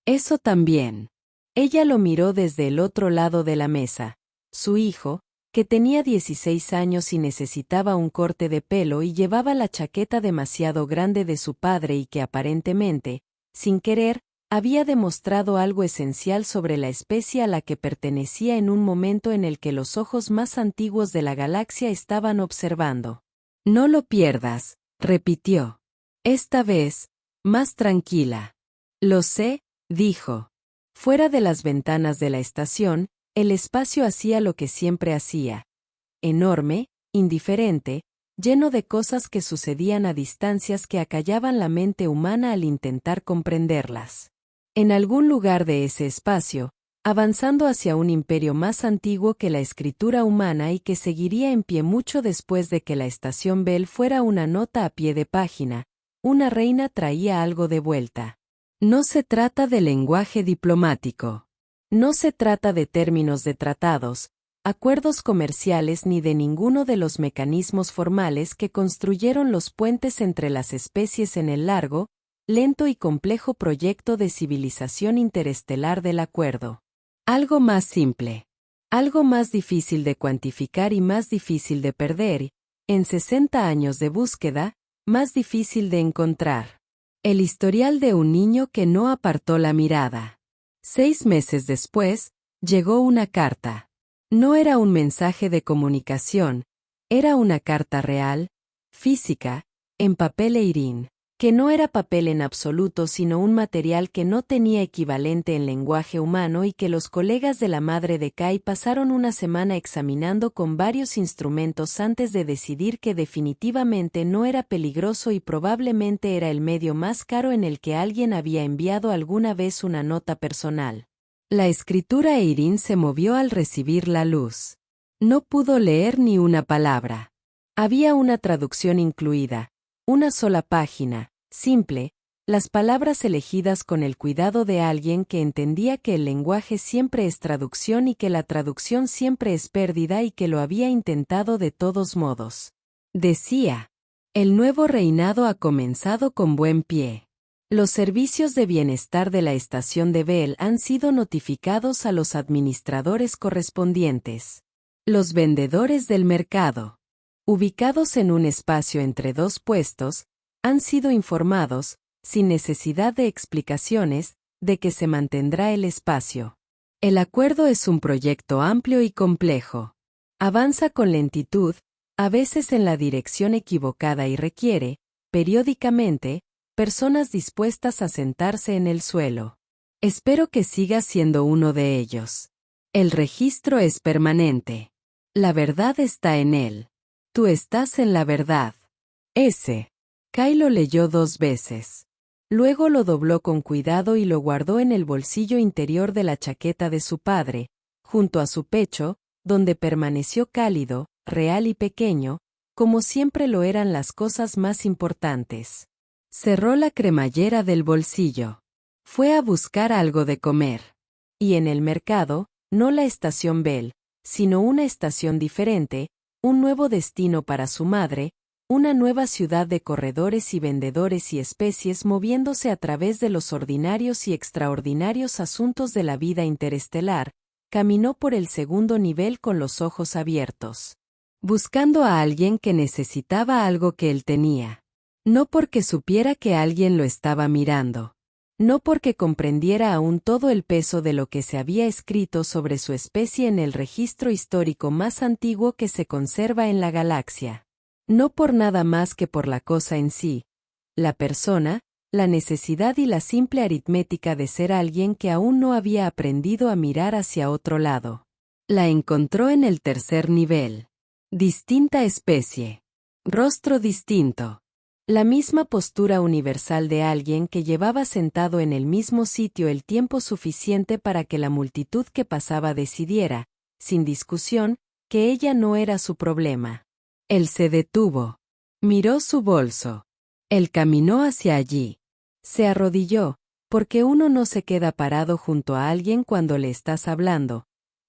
Eso también. Ella lo miró desde el otro lado de la mesa. Su hijo, que tenía 16 años y necesitaba un corte de pelo y llevaba la chaqueta demasiado grande de su padre y que aparentemente, sin querer, había demostrado algo esencial sobre la especie a la que pertenecía en un momento en el que los ojos más antiguos de la galaxia estaban observando. No lo pierdas, repitió. Esta vez, más tranquila. Lo sé, dijo. Fuera de las ventanas de la estación, el espacio hacía lo que siempre hacía. Enorme, indiferente, lleno de cosas que sucedían a distancias que acallaban la mente humana al intentar comprenderlas. En algún lugar de ese espacio, avanzando hacia un imperio más antiguo que la escritura humana y que seguiría en pie mucho después de que la estación Bell fuera una nota a pie de página, una reina traía algo de vuelta. No se trata de lenguaje diplomático. No se trata de términos de tratados, acuerdos comerciales ni de ninguno de los mecanismos formales que construyeron los puentes entre las especies en el largo, lento y complejo proyecto de civilización interestelar del acuerdo. Algo más simple. Algo más difícil de cuantificar y más difícil de perder, en 60 años de búsqueda, más difícil de encontrar. El historial de un niño que no apartó la mirada. 6 meses después, llegó una carta. No era un mensaje de comunicación, era una carta real, física, en papel eirin, que no era papel en absoluto sino un material que no tenía equivalente en lenguaje humano y que los colegas de la madre de Kai pasaron una semana examinando con varios instrumentos antes de decidir que definitivamente no era peligroso y probablemente era el medio más caro en el que alguien había enviado alguna vez una nota personal. La escritura eirin se movió al recibir la luz. No pudo leer ni una palabra. Había una traducción incluida, una sola página, simple, las palabras elegidas con el cuidado de alguien que entendía que el lenguaje siempre es traducción y que la traducción siempre es pérdida y que lo había intentado de todos modos. Decía, el nuevo reinado ha comenzado con buen pie. Los servicios de bienestar de la estación de Bell han sido notificados a los administradores correspondientes. Los vendedores del mercado, ubicados en un espacio entre 2 puestos, han sido informados, sin necesidad de explicaciones, de que se mantendrá el espacio. El acuerdo es un proyecto amplio y complejo. Avanza con lentitud, a veces en la dirección equivocada y requiere, periódicamente, personas dispuestas a sentarse en el suelo. Espero que sigas siendo uno de ellos. El registro es permanente. La verdad está en él. Tú estás en la verdad. S. Kyle lo leyó 2 veces. Luego lo dobló con cuidado y lo guardó en el bolsillo interior de la chaqueta de su padre, junto a su pecho, donde permaneció cálido, real y pequeño, como siempre lo eran las cosas más importantes. Cerró la cremallera del bolsillo. Fue a buscar algo de comer. Y en el mercado, no la estación Bell, sino una estación diferente, un nuevo destino para su madre, una nueva ciudad de corredores y vendedores y especies moviéndose a través de los ordinarios y extraordinarios asuntos de la vida interestelar, caminó por el segundo nivel con los ojos abiertos, buscando a alguien que necesitaba algo que él tenía. No porque supiera que alguien lo estaba mirando. No porque comprendiera aún todo el peso de lo que se había escrito sobre su especie en el registro histórico más antiguo que se conserva en la galaxia. No por nada más que por la cosa en sí, la persona, la necesidad y la simple aritmética de ser alguien que aún no había aprendido a mirar hacia otro lado. La encontró en el tercer nivel. Distinta especie. Rostro distinto. La misma postura universal de alguien que llevaba sentado en el mismo sitio el tiempo suficiente para que la multitud que pasaba decidiera, sin discusión, que ella no era su problema. Él se detuvo. Miró su bolso. Él caminó hacia allí. Se arrodilló, porque uno no se queda parado junto a alguien cuando le estás hablando.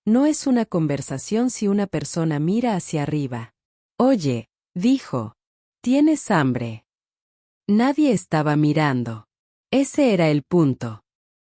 No es una conversación si una persona mira hacia arriba. Oye, dijo. ¿Tienes hambre? Nadie estaba mirando. Ese era el punto.